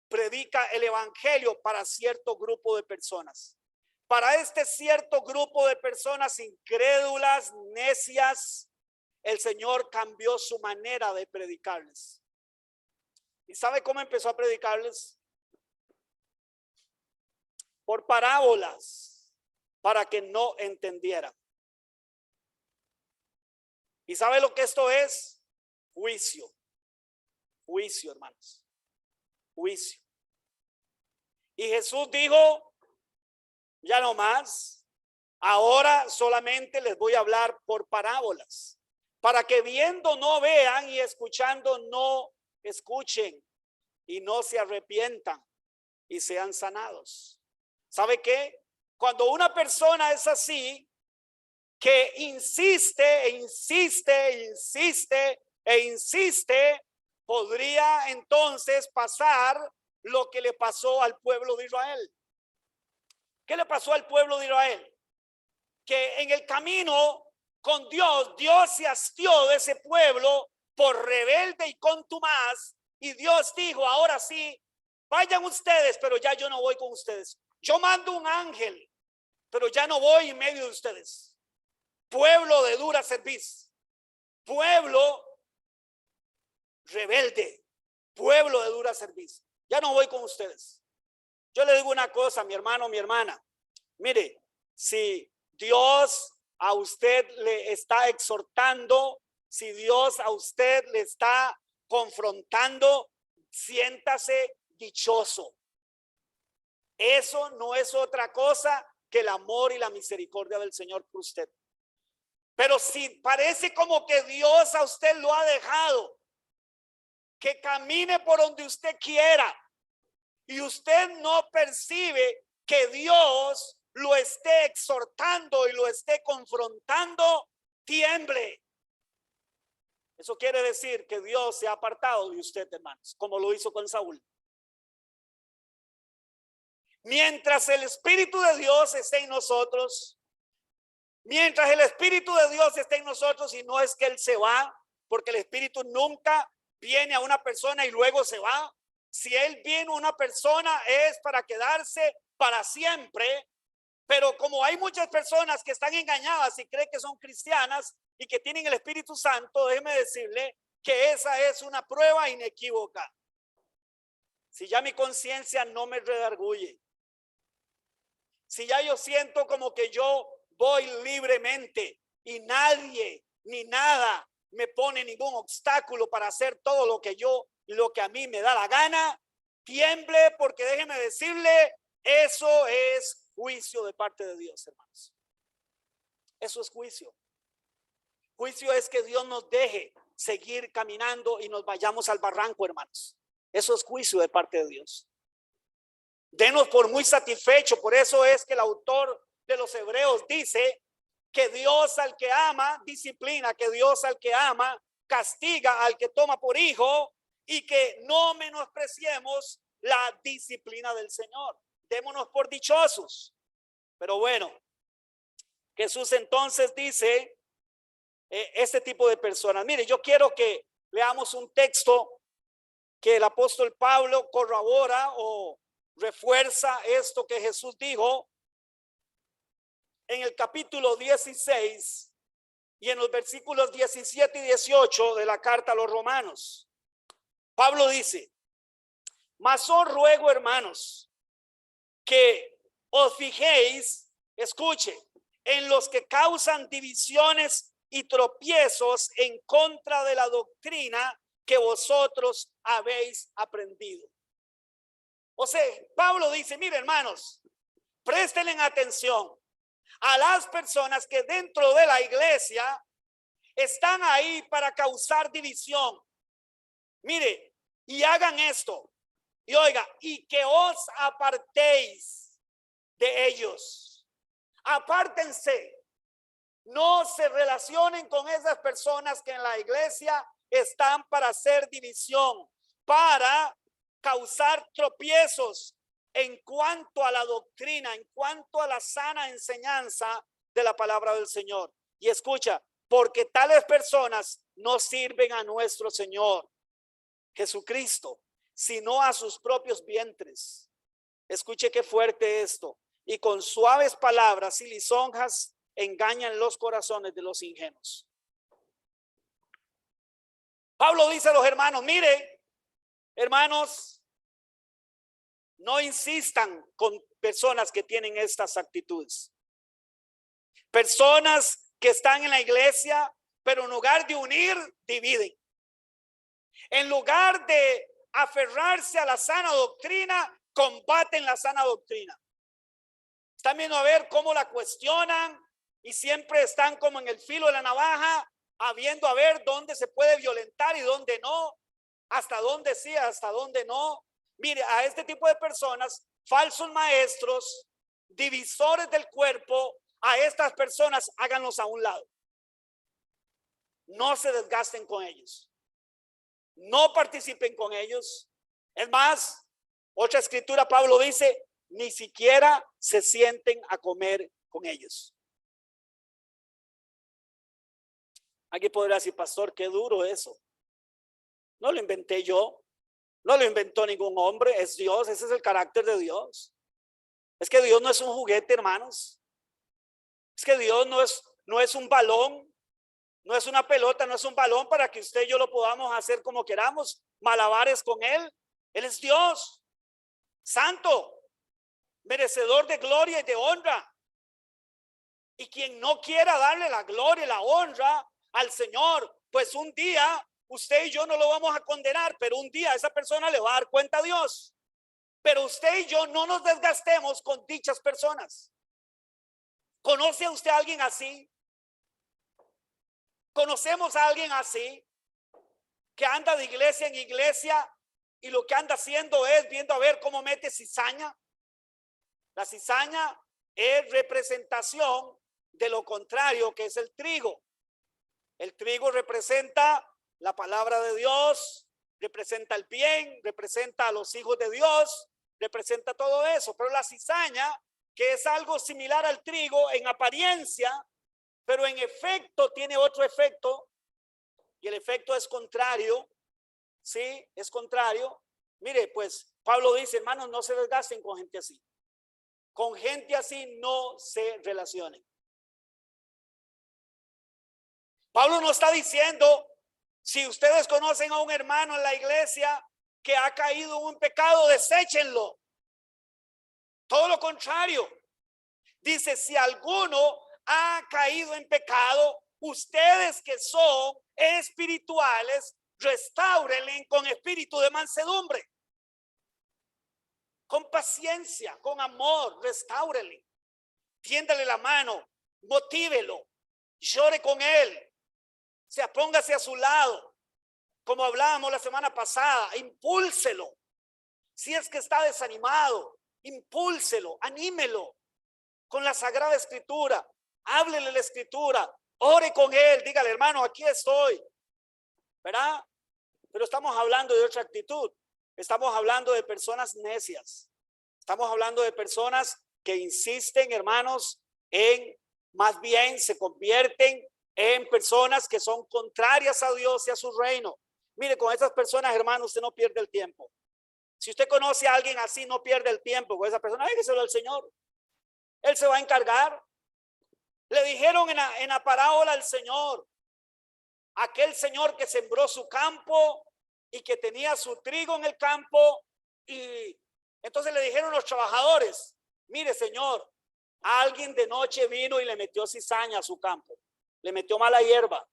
predica el evangelio para cierto grupo de personas. Para este cierto grupo de personas incrédulas, necias, el Señor cambió su manera de predicarles. ¿Y sabe cómo empezó a predicarles? Por parábolas, para que no entendieran. ¿Y sabe lo que esto es? Juicio. Juicio, hermanos. Juicio. Y Jesús dijo, ya no más. Ahora solamente les voy a hablar por parábolas, para que viendo no vean y escuchando no escuchen y no se arrepientan y sean sanados. ¿Sabe qué? Cuando una persona es así, que insiste e insiste e insiste e insiste, podría entonces pasar lo que le pasó al pueblo de Israel. ¿Qué le pasó al pueblo de Israel? Que en el camino con Dios, Dios se hastió de ese pueblo por rebelde y contumaz, y Dios dijo: ahora sí, vayan ustedes, pero ya yo no voy con ustedes. Yo mando un ángel, pero ya no voy en medio de ustedes. Pueblo de dura cerviz, pueblo rebelde, pueblo de dura cerviz, ya no voy con ustedes. Yo le digo una cosa, mi hermano, mi hermana, mire, si Dios a usted le está exhortando, si Dios a usted le está confrontando, siéntase dichoso. Eso no es otra cosa que el amor y la misericordia del Señor por usted. Pero si parece como que Dios a usted lo ha dejado, que camine por donde usted quiera, y usted no percibe que Dios lo esté exhortando y lo esté confrontando, tiemble. Eso quiere decir que Dios se ha apartado de usted, hermanos, como lo hizo con Saúl. Mientras el Espíritu de Dios esté en nosotros, mientras el Espíritu de Dios esté en nosotros, y no es que Él se va, porque el Espíritu nunca viene a una persona y luego se va. Si Él viene a una persona es para quedarse para siempre. Pero como hay muchas personas que están engañadas y creen que son cristianas y que tienen el Espíritu Santo, déjeme decirle que esa es una prueba inequívoca. Si ya mi conciencia no me redarguye, si ya yo siento como que yo voy libremente y nadie ni nada me pone ningún obstáculo para hacer todo lo que a mí me da la gana, tiemble, porque déjeme decirle, eso es juicio de parte de Dios, hermanos. Eso es juicio. Juicio es que Dios nos deje seguir caminando y nos vayamos al barranco, hermanos. Eso es juicio de parte de Dios. Denos por muy satisfecho. Por eso es que el autor de los Hebreos dice que Dios al que ama disciplina, que Dios al que ama castiga al que toma por hijo, y que no menospreciemos la disciplina del Señor. Démonos por dichosos. Pero bueno, Jesús entonces dice este tipo de personas. Mire, yo quiero que leamos un texto que el apóstol Pablo corrobora o refuerza esto que Jesús dijo en el capítulo 16 y en los versículos 17 y 18 de la carta a los Romanos. Pablo dice: mas os ruego, hermanos, que os fijéis, escuche, en los que causan divisiones y tropiezos en contra de la doctrina que vosotros habéis aprendido. O sea, Pablo dice: mire, hermanos, presten atención a las personas que dentro de la iglesia están ahí para causar división. Mire, y hagan esto. Y oiga, y que os apartéis de ellos. Apártense. No se relacionen con esas personas que en la iglesia están para hacer división, para causar tropiezos en cuanto a la doctrina, en cuanto a la sana enseñanza de la palabra del Señor. Y escucha, porque tales personas no sirven a nuestro Señor Jesucristo, sino a sus propios vientres. Escuche qué fuerte esto. Y con suaves palabras y lisonjas engañan los corazones de los ingenuos. Pablo dice a los hermanos: mire, hermanos, no insistan con personas que tienen estas actitudes. Personas que están en la iglesia, pero en lugar de unir, dividen. En lugar de aferrarse a la sana doctrina, combaten la sana doctrina. Están viendo a ver cómo la cuestionan y siempre están como en el filo de la navaja, viendo a ver dónde se puede violentar y dónde no, hasta dónde sí, hasta dónde no. Mire, a este tipo de personas, falsos maestros, divisores del cuerpo, a estas personas háganlos a un lado. No se desgasten con ellos. No participen con ellos. Es más, otra escritura, Pablo dice, ni siquiera se sienten a comer con ellos. Aquí podrá decir, pastor, qué duro eso. No lo inventé yo. No lo inventó ningún hombre. Es Dios. Ese es el carácter de Dios. Es que Dios no es un juguete, hermanos. Es que Dios no es un balón. No es una pelota, no es un balón para que usted y yo lo podamos hacer como queramos, malabares con él. Él es Dios, santo, merecedor de gloria y de honra. Y quien no quiera darle la gloria y la honra al Señor, pues un día usted y yo no lo vamos a condenar, pero un día esa persona le va a dar cuenta a Dios. Pero usted y yo no nos desgastemos con dichas personas. ¿Conoce usted a alguien así? ¿Conocemos a alguien así que anda de iglesia en iglesia y lo que anda haciendo es viendo a ver cómo mete cizaña? La cizaña es representación de lo contrario, que es el trigo. El trigo representa la palabra de Dios, representa el bien, representa a los hijos de Dios, representa todo eso. Pero la cizaña, que es algo similar al trigo en apariencia, pero en efecto tiene otro efecto, y el efecto es contrario. Sí, es contrario. Mire, pues Pablo dice, hermanos, no se desgasten con gente así. Con gente así no se relacionen. Pablo no está diciendo, si ustedes conocen a un hermano en la iglesia que ha caído en un pecado, deséchenlo. Todo lo contrario. Dice, si alguno ha caído en pecado, ustedes que son espirituales, restáurenle con espíritu de mansedumbre, con paciencia, con amor, restáurenle, tiéndale la mano, motívelo, llore con él, póngase a su lado, como hablábamos la semana pasada, impúlselo. Si es que está desanimado, impúlselo, anímelo con la Sagrada Escritura. Háblele la Escritura, ore con él, dígale, hermano, aquí estoy, ¿verdad? Pero estamos hablando de otra actitud. Estamos hablando de personas necias. Estamos hablando de personas que insisten, hermanos, en más bien se convierten en personas que son contrarias a Dios y a su reino. Mire, con esas personas, hermanos, usted no pierde el tiempo. Si usted conoce a alguien así, no pierde el tiempo con esa persona, déjeselo al Señor. Él se va a encargar. Le dijeron en la parábola al Señor, aquel señor que sembró su campo y que tenía su trigo en el campo, y entonces le dijeron los trabajadores, mire señor, alguien de noche vino y le metió cizaña a su campo, le metió mala hierba,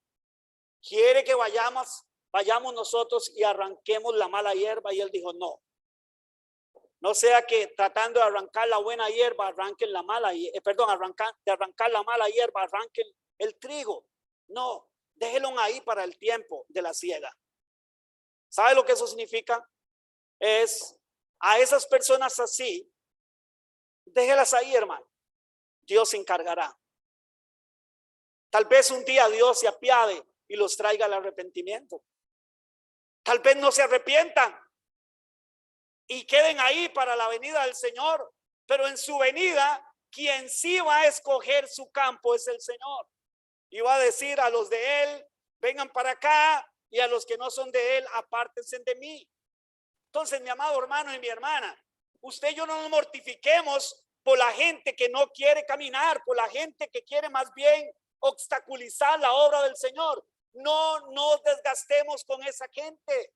quiere que vayamos nosotros y arranquemos la mala hierba. Y él dijo, no sea que tratando de arrancar la buena hierba, arranquen la mala, arrancar la mala hierba, arranquen el trigo. No, déjenlo ahí para el tiempo de la siega. ¿Sabe lo que eso significa? Es a esas personas así, déjelas ahí, hermano. Dios se encargará. Tal vez un día Dios se apiade y los traiga al arrepentimiento. Tal vez no se arrepientan y queden ahí para la venida del Señor, pero en su venida, quien sí va a escoger su campo es el Señor. Y va a decir a los de él, vengan para acá, y a los que no son de él, apártense de mí. Entonces, mi amado hermano y mi hermana, usted y yo no nos mortifiquemos por la gente que no quiere caminar, por la gente que quiere más bien obstaculizar la obra del Señor. No nos desgastemos con esa gente.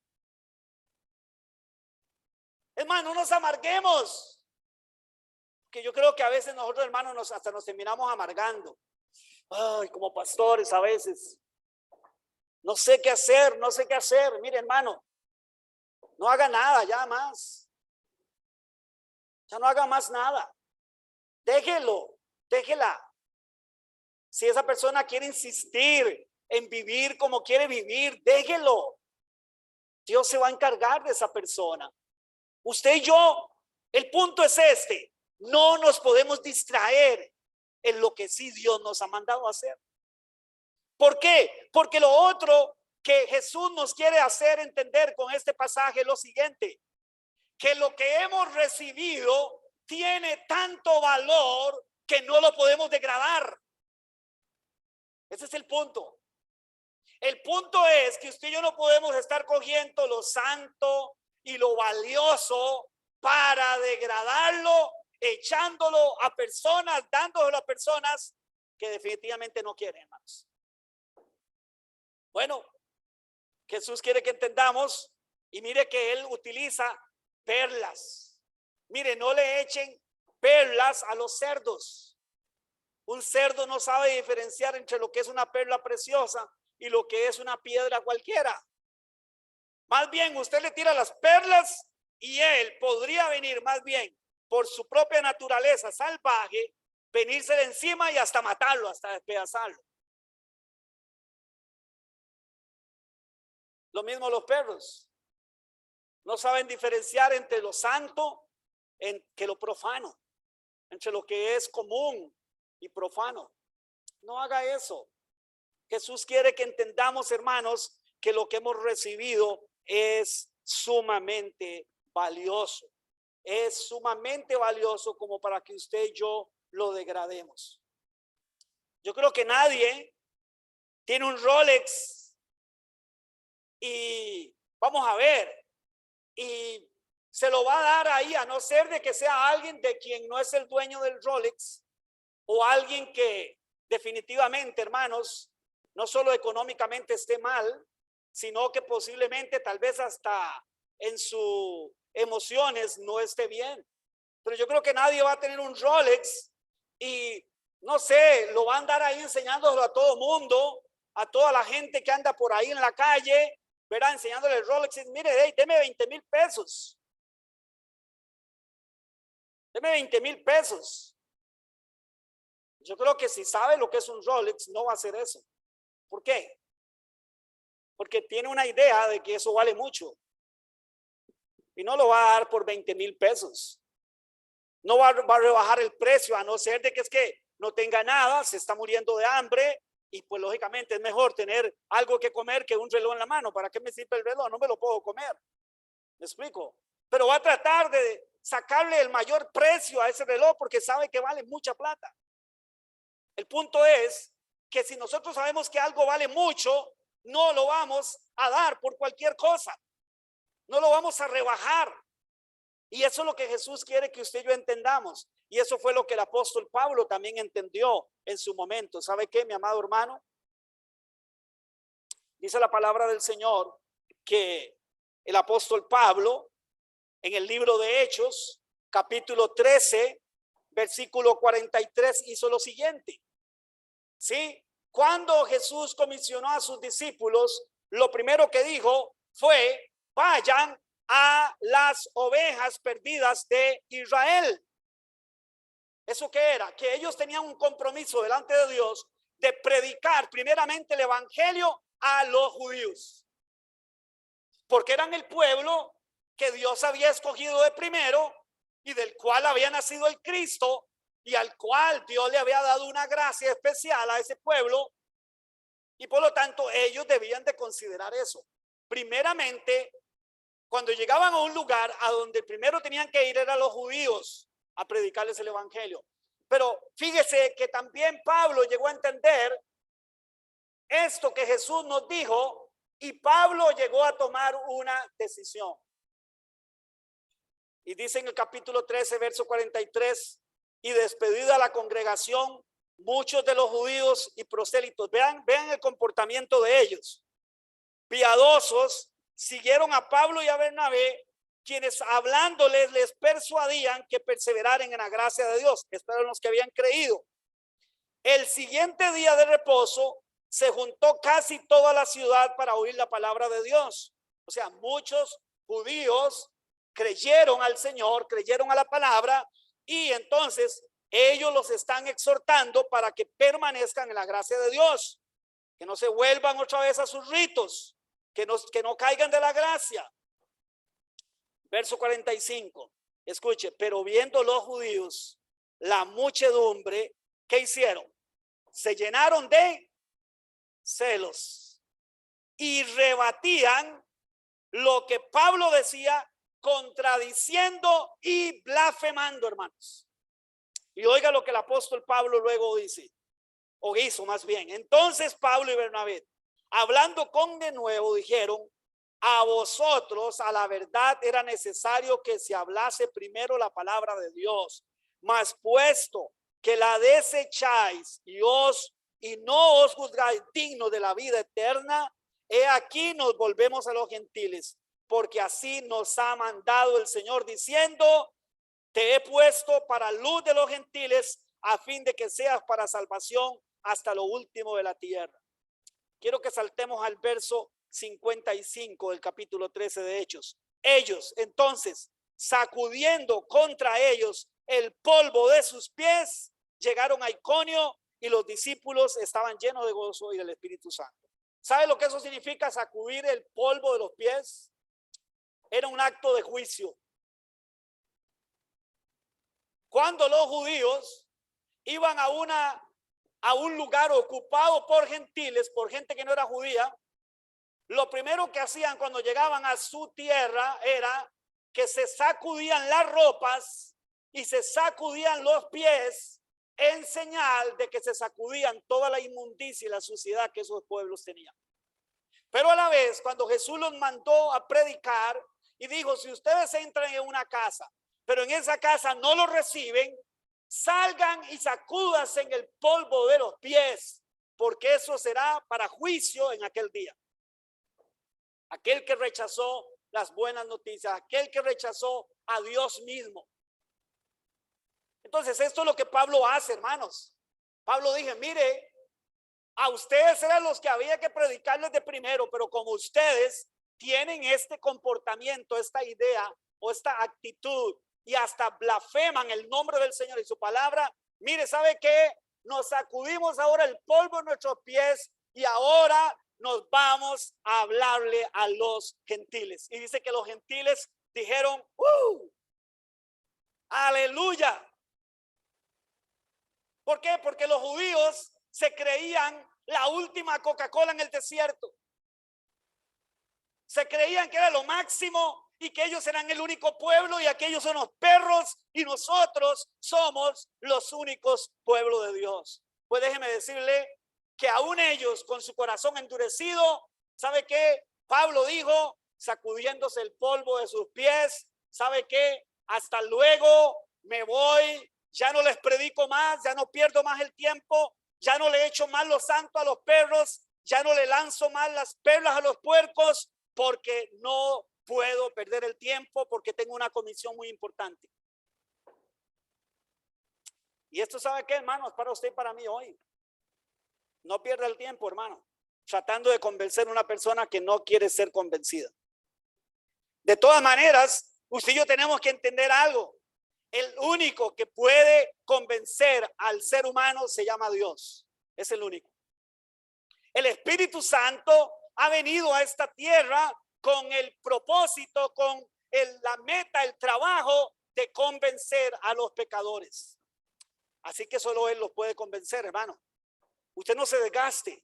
Hermano, no nos amarguemos, que yo creo que a veces nosotros, hermanos, hasta nos terminamos amargando. Ay, como pastores a veces, no sé qué hacer. Mire, hermano, no haga nada ya más. Ya no haga más nada. déjelo, déjela. Si esa persona quiere insistir en vivir como quiere vivir, déjelo. Dios se va a encargar de esa persona. Usted y yo, el punto es este: no nos podemos distraer en lo que sí Dios nos ha mandado a hacer. ¿Por qué? Porque lo otro que Jesús nos quiere hacer entender con este pasaje es lo siguiente: que lo que hemos recibido tiene tanto valor que no lo podemos degradar. Ese es el punto. El punto es que usted y yo no podemos estar cogiendo lo santo y lo valioso para degradarlo, echándolo a personas, dándolo a personas que definitivamente no quieren, hermanos. Bueno, Jesús quiere que entendamos, y mire que Él utiliza perlas. Mire, no le echen perlas a los cerdos. Un cerdo no sabe diferenciar entre lo que es una perla preciosa y lo que es una piedra cualquiera. Más bien, usted le tira las perlas y él podría venir más bien por su propia naturaleza salvaje, venirse de encima y hasta matarlo, hasta despedazarlo. Lo mismo los perros. No saben diferenciar entre lo santo que lo profano, entre lo que es común y profano. No haga eso. Jesús quiere que entendamos, hermanos, que lo que hemos recibido es sumamente valioso. Es sumamente valioso como para que usted y yo lo degrademos. Yo creo que nadie tiene un Rolex y vamos a ver, y se lo va a dar ahí, a no ser de que sea alguien de quien no es el dueño del Rolex, o alguien que definitivamente, hermanos, no solo económicamente esté mal, sino que posiblemente tal vez hasta en sus emociones no esté bien. Pero yo creo que nadie va a tener un Rolex y no sé, lo va a andar ahí enseñándolo a todo mundo, a toda la gente que anda por ahí en la calle, verá, enseñándole el Rolex. Y mire, hey, deme 20,000 pesos. Deme 20,000 pesos. Yo creo que si sabe lo que es un Rolex, no va a hacer eso. ¿Por qué? Porque tiene una idea de que eso vale mucho. Y no lo va a dar por 20,000 pesos. No va a rebajar el precio, a no ser de que es que no tenga nada, se está muriendo de hambre. Y pues lógicamente es mejor tener algo que comer que un reloj en la mano. ¿Para qué me sirve el reloj? No me lo puedo comer. ¿Me explico? Pero va a tratar de sacarle el mayor precio a ese reloj porque sabe que vale mucha plata. El punto es que si nosotros sabemos que algo vale mucho, no lo vamos a dar por cualquier cosa. No lo vamos a rebajar. Y eso es lo que Jesús quiere que usted y yo entendamos. Y eso fue lo que el apóstol Pablo también entendió en su momento. ¿Sabe qué, mi amado hermano? Dice la palabra del Señor que el apóstol Pablo, en el libro de Hechos, capítulo 13, versículo 43, hizo lo siguiente. ¿Sí? Cuando Jesús comisionó a sus discípulos, lo primero que dijo fue: vayan a las ovejas perdidas de Israel. ¿Eso qué era? Que ellos tenían un compromiso delante de Dios de predicar primeramente el evangelio a los judíos, porque eran el pueblo que Dios había escogido de primero y del cual había nacido el Cristo, y al cual Dios le había dado una gracia especial a ese pueblo, y por lo tanto ellos debían de considerar eso. Primeramente, cuando llegaban a un lugar a donde primero tenían que ir eran los judíos a predicarles el evangelio. Pero fíjese que también Pablo llegó a entender esto que Jesús nos dijo, y Pablo llegó a tomar una decisión. Y dice en el capítulo 13, verso 43, y despedida la congregación, muchos de los judíos y prosélitos, vean el comportamiento de ellos, piadosos, siguieron a Pablo y a Bernabé, quienes hablándoles les persuadían que perseveraran en la gracia de Dios. Estos eran los que habían creído. El siguiente día de reposo se juntó casi toda la ciudad para oír la palabra de Dios. O sea, muchos judíos creyeron al Señor, creyeron a la palabra, y entonces ellos los están exhortando para que permanezcan en la gracia de Dios, que no se vuelvan otra vez a sus ritos, que no caigan de la gracia. Verso 45, escuche, pero viendo los judíos la muchedumbre, ¿qué hicieron? Se llenaron de celos y rebatían lo que Pablo decía, contradiciendo y blasfemando, hermanos. Y oiga lo que el apóstol Pablo luego dice, o hizo más bien. Entonces Pablo y Bernabé, hablando con de nuevo, dijeron: a vosotros a la verdad era necesario que se hablase primero la palabra de Dios, mas puesto que la desecháis y no os juzgáis digno de la vida eterna, he aquí nos volvemos a los gentiles, porque así nos ha mandado el Señor, diciendo: te he puesto para luz de los gentiles, a fin de que seas para salvación hasta lo último de la tierra. Quiero que saltemos al verso 55 del capítulo 13 de Hechos. Ellos entonces, sacudiendo contra ellos el polvo de sus pies, llegaron a Iconio, y los discípulos estaban llenos de gozo y del Espíritu Santo. ¿Sabe lo que eso significa, sacudir el polvo de los pies? Era un acto de juicio. Cuando los judíos iban a un lugar ocupado por gentiles, por gente que no era judía, lo primero que hacían cuando llegaban a su tierra era que se sacudían las ropas y se sacudían los pies, en señal de que se sacudían toda la inmundicia y la suciedad que esos pueblos tenían. Pero a la vez, cuando Jesús los mandó a predicar y dijo: si ustedes entran en una casa, pero en esa casa no lo reciben, salgan y sacúdanse en el polvo de los pies, porque eso será para juicio en aquel día. Aquel que rechazó las buenas noticias, aquel que rechazó a Dios mismo. Entonces esto es lo que Pablo hace, hermanos. Pablo dice: mire, a ustedes eran los que había que predicarles de primero, pero como ustedes tienen este comportamiento, esta idea o esta actitud, y hasta blasfeman el nombre del Señor y su palabra, mire, ¿sabe qué? Nos sacudimos ahora el polvo en nuestros pies y ahora nos vamos a hablarle a los gentiles. Y dice que los gentiles dijeron: aleluya. ¿Por qué? Porque los judíos se creían la última Coca-Cola en el desierto. Se creían que era lo máximo y que ellos eran el único pueblo, y aquellos son los perros y nosotros somos los únicos pueblos de Dios. Pues déjeme decirle que aún ellos, con su corazón endurecido, ¿sabe qué? Pablo dijo, sacudiéndose el polvo de sus pies: ¿sabe qué? Hasta luego, me voy, ya no les predico más, ya no pierdo más el tiempo, ya no le echo más los santos a los perros, ya no le lanzo más las perlas a los puercos, porque no puedo perder el tiempo, porque tengo una comisión muy importante. Y esto, ¿sabe qué, hermanos? Para usted y para mí hoy. No pierda el tiempo, hermano, tratando de convencer a una persona que no quiere ser convencida. De todas maneras, usted y yo tenemos que entender algo. El único que puede convencer al ser humano se llama Dios. Es el único. El Espíritu Santo ha venido a esta tierra con el propósito, con la meta, el trabajo de convencer a los pecadores. Así que solo Él los puede convencer, hermano. Usted no se desgaste.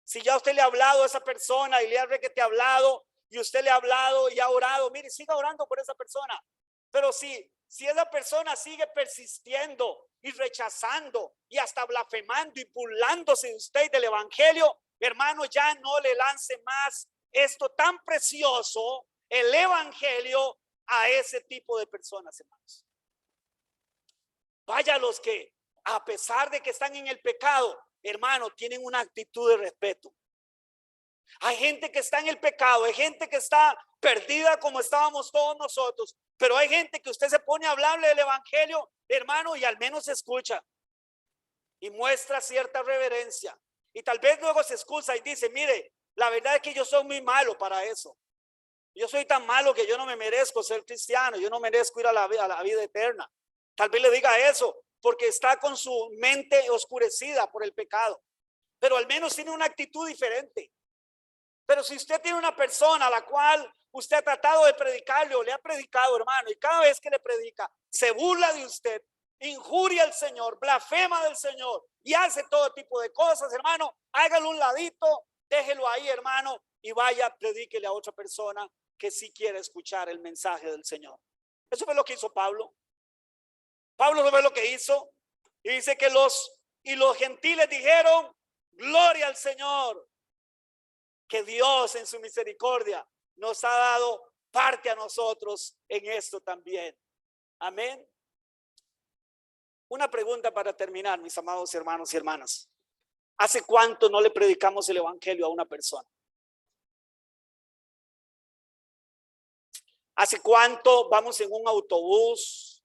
Si ya usted le ha hablado a esa persona y le ha hablado, y usted le ha hablado y ha orado, mire, siga orando por esa persona. Pero si esa persona sigue persistiendo y rechazando y hasta blasfemando y burlándose de usted del evangelio, hermano, ya no le lance más esto tan precioso, el evangelio, a ese tipo de personas, hermanos. Vaya, los que a pesar de que están en el pecado, hermano, tienen una actitud de respeto. Hay gente que está en el pecado, hay gente que está perdida como estábamos todos nosotros, pero hay gente que usted se pone a hablarle del evangelio, hermano, y al menos escucha y muestra cierta reverencia, y tal vez luego se excusa y dice: mire, la verdad es que yo soy muy malo para eso. Yo soy tan malo que yo no me merezco ser cristiano, yo no merezco ir a la vida eterna. Tal vez le diga eso, porque está con su mente oscurecida por el pecado, pero al menos tiene una actitud diferente. Pero si usted tiene una persona a la cual usted ha tratado de predicarle o le ha predicado, hermano, y cada vez que le predica se burla de usted, injuria al Señor, blasfema del Señor y hace todo tipo de cosas, hermano, hágalo un ladito, déjelo ahí, hermano, y vaya, predíquele a otra persona que sí quiere escuchar el mensaje del Señor. Eso fue lo que hizo Pablo. Pablo no ve lo que hizo y dice que los gentiles dijeron: gloria al Señor, que Dios en su misericordia nos ha dado parte a nosotros en esto también. Amén. Una pregunta para terminar, mis amados hermanos y hermanas. ¿Hace cuánto no le predicamos el evangelio a una persona? ¿Hace cuánto vamos en un autobús,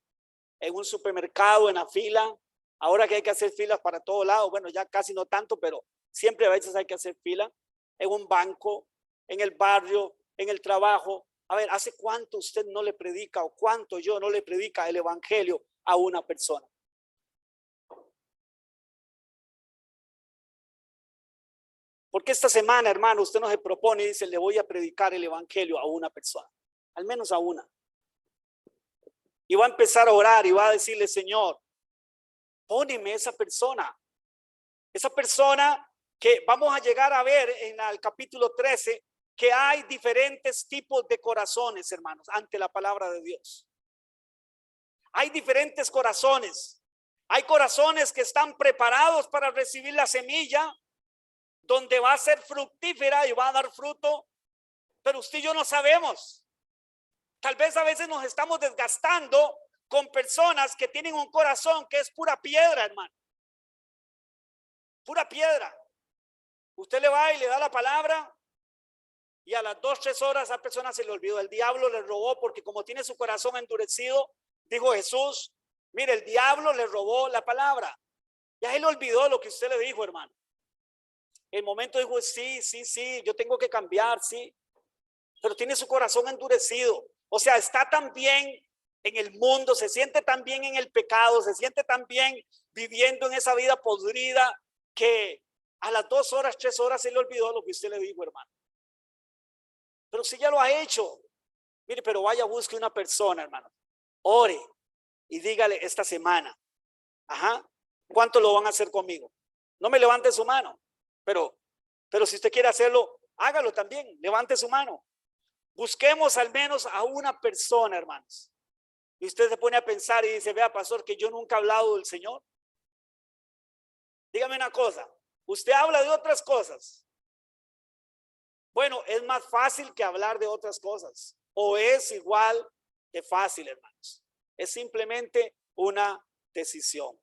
en un supermercado, en la fila? Ahora que hay que hacer filas para todos lados, bueno, ya casi no tanto, pero siempre a veces hay que hacer fila. En un banco, en el barrio, en el trabajo. A ver, ¿hace cuánto usted no le predica o cuánto yo no le predica el evangelio a una persona? Porque esta semana, hermano, usted nos propone y dice: le voy a predicar el evangelio a una persona, al menos a una. Y va a empezar a orar y va a decirle: Señor, póneme esa persona que vamos a llegar a ver en el capítulo 13, que hay diferentes tipos de corazones, hermanos, ante la palabra de Dios. Hay diferentes corazones. Hay corazones que están preparados para recibir la semilla, donde va a ser fructífera y va a dar fruto, pero usted y yo no sabemos. Tal vez a veces nos estamos desgastando con personas que tienen un corazón que es pura piedra, hermano. Pura piedra. Usted le va y le da la palabra y a las 2-3 horas a esa persona se le olvidó. El diablo le robó, porque como tiene su corazón endurecido, dijo Jesús, mire, el diablo le robó la palabra. Ya él olvidó lo que usted le dijo, hermano. El momento dijo: sí, yo tengo que cambiar, sí. Pero tiene su corazón endurecido. O sea, está tan bien en el mundo, se siente tan bien en el pecado, se siente tan bien viviendo en esa vida podrida, que a las 2 horas, 3 horas se le olvidó lo que usted le dijo, hermano. Pero si ya lo ha hecho, mire, pero vaya, busque una persona, hermano, ore y dígale esta semana: ¿cuánto lo van a hacer conmigo? No me levante su mano, pero si usted quiere hacerlo, hágalo también, levante su mano. Busquemos al menos a una persona, hermanos. Y usted se pone a pensar y dice: vea, pastor, que yo nunca he hablado del Señor. Dígame una cosa, usted habla de otras cosas. Bueno, es más fácil que hablar de otras cosas, o es igual de fácil, hermanos. Es simplemente una decisión.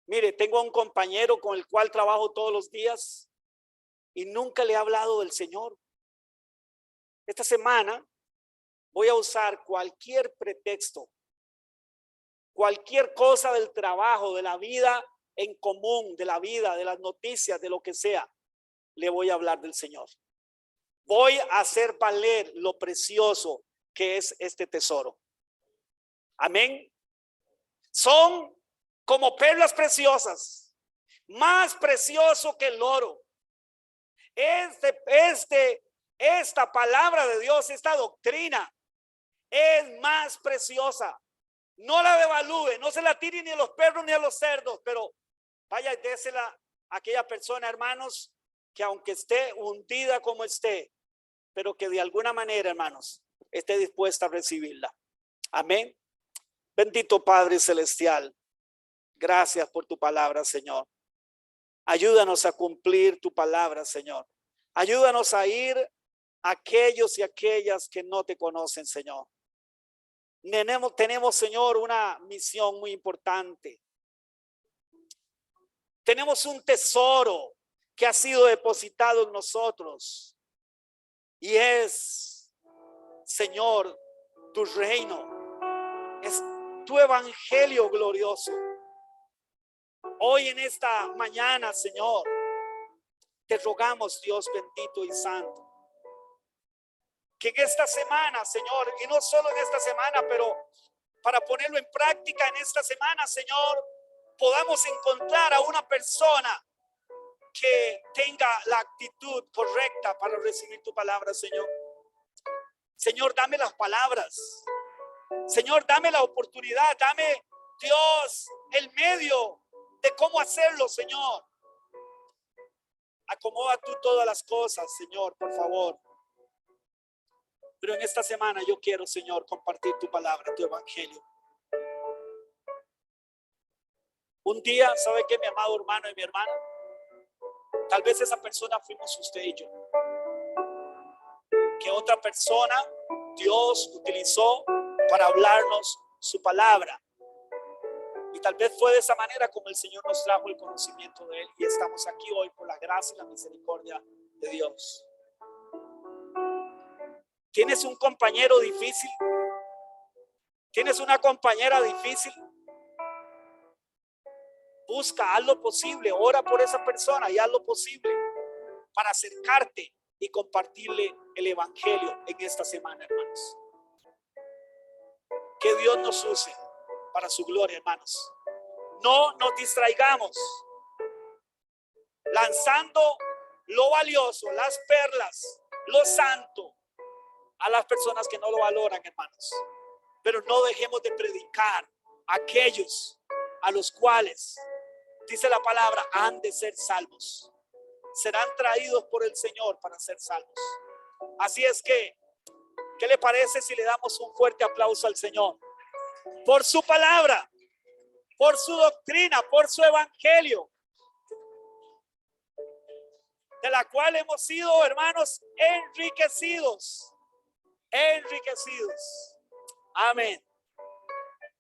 Mire, tengo un compañero con el cual trabajo todos los días y nunca le he hablado del Señor. Esta semana voy a usar cualquier pretexto, cualquier cosa del trabajo, de la vida en común, de la vida, de las noticias, de lo que sea, le voy a hablar del Señor. Voy a hacer valer lo precioso que es este tesoro. Amén. Son como perlas preciosas, más precioso que el oro. Esta palabra de Dios, esta doctrina es más preciosa. No la devalúe, no se la tire ni a los perros ni a los cerdos, pero vaya y désela a aquella persona, hermanos, que aunque esté hundida como esté, pero que de alguna manera, hermanos, esté dispuesta a recibirla. Amén. Bendito Padre Celestial, gracias por tu palabra, Señor. Ayúdanos a cumplir tu palabra, Señor. Ayúdanos a ir a aquellos y aquellas que no te conocen, Señor. Tenemos, Señor, una misión muy importante. Tenemos un tesoro que ha sido depositado en nosotros. Y es, Señor, tu reino. Es tu evangelio glorioso. Hoy en esta mañana, Señor, te rogamos, Dios bendito y santo, que en esta semana, Señor, y no solo en esta semana, pero para ponerlo en práctica en esta semana, Señor, podamos encontrar a una persona que tenga la actitud correcta para recibir tu palabra, Señor. Señor, dame las palabras. Señor, dame la oportunidad. Dame, Dios, el medio de cómo hacerlo, Señor. Acomoda tú todas las cosas, Señor, por favor. Pero en esta semana yo quiero, Señor, compartir tu palabra, tu evangelio. Un día, ¿sabe qué, mi amado hermano y mi hermana? Tal vez esa persona fuimos usted y yo. Que otra persona Dios utilizó para hablarnos su palabra. Y tal vez fue de esa manera como el Señor nos trajo el conocimiento de Él. Y estamos aquí hoy por la gracia y la misericordia de Dios. ¿Tienes un compañero difícil? ¿Tienes una compañera difícil? Busca, haz lo posible, ora por esa persona y haz lo posible para acercarte y compartirle el evangelio en esta semana, hermanos. Que Dios nos use para su gloria, hermanos. No nos distraigamos lanzando lo valioso, las perlas, lo santo a las personas que no lo valoran, hermanos. Pero no dejemos de predicar a aquellos a los cuales, dice la palabra, han de ser salvos. Serán traídos por el Señor para ser salvos. Así es que, ¿qué le parece si le damos un fuerte aplauso al Señor? Por su palabra, por su doctrina, por su evangelio, de la cual hemos sido, hermanos, enriquecidos. Amén.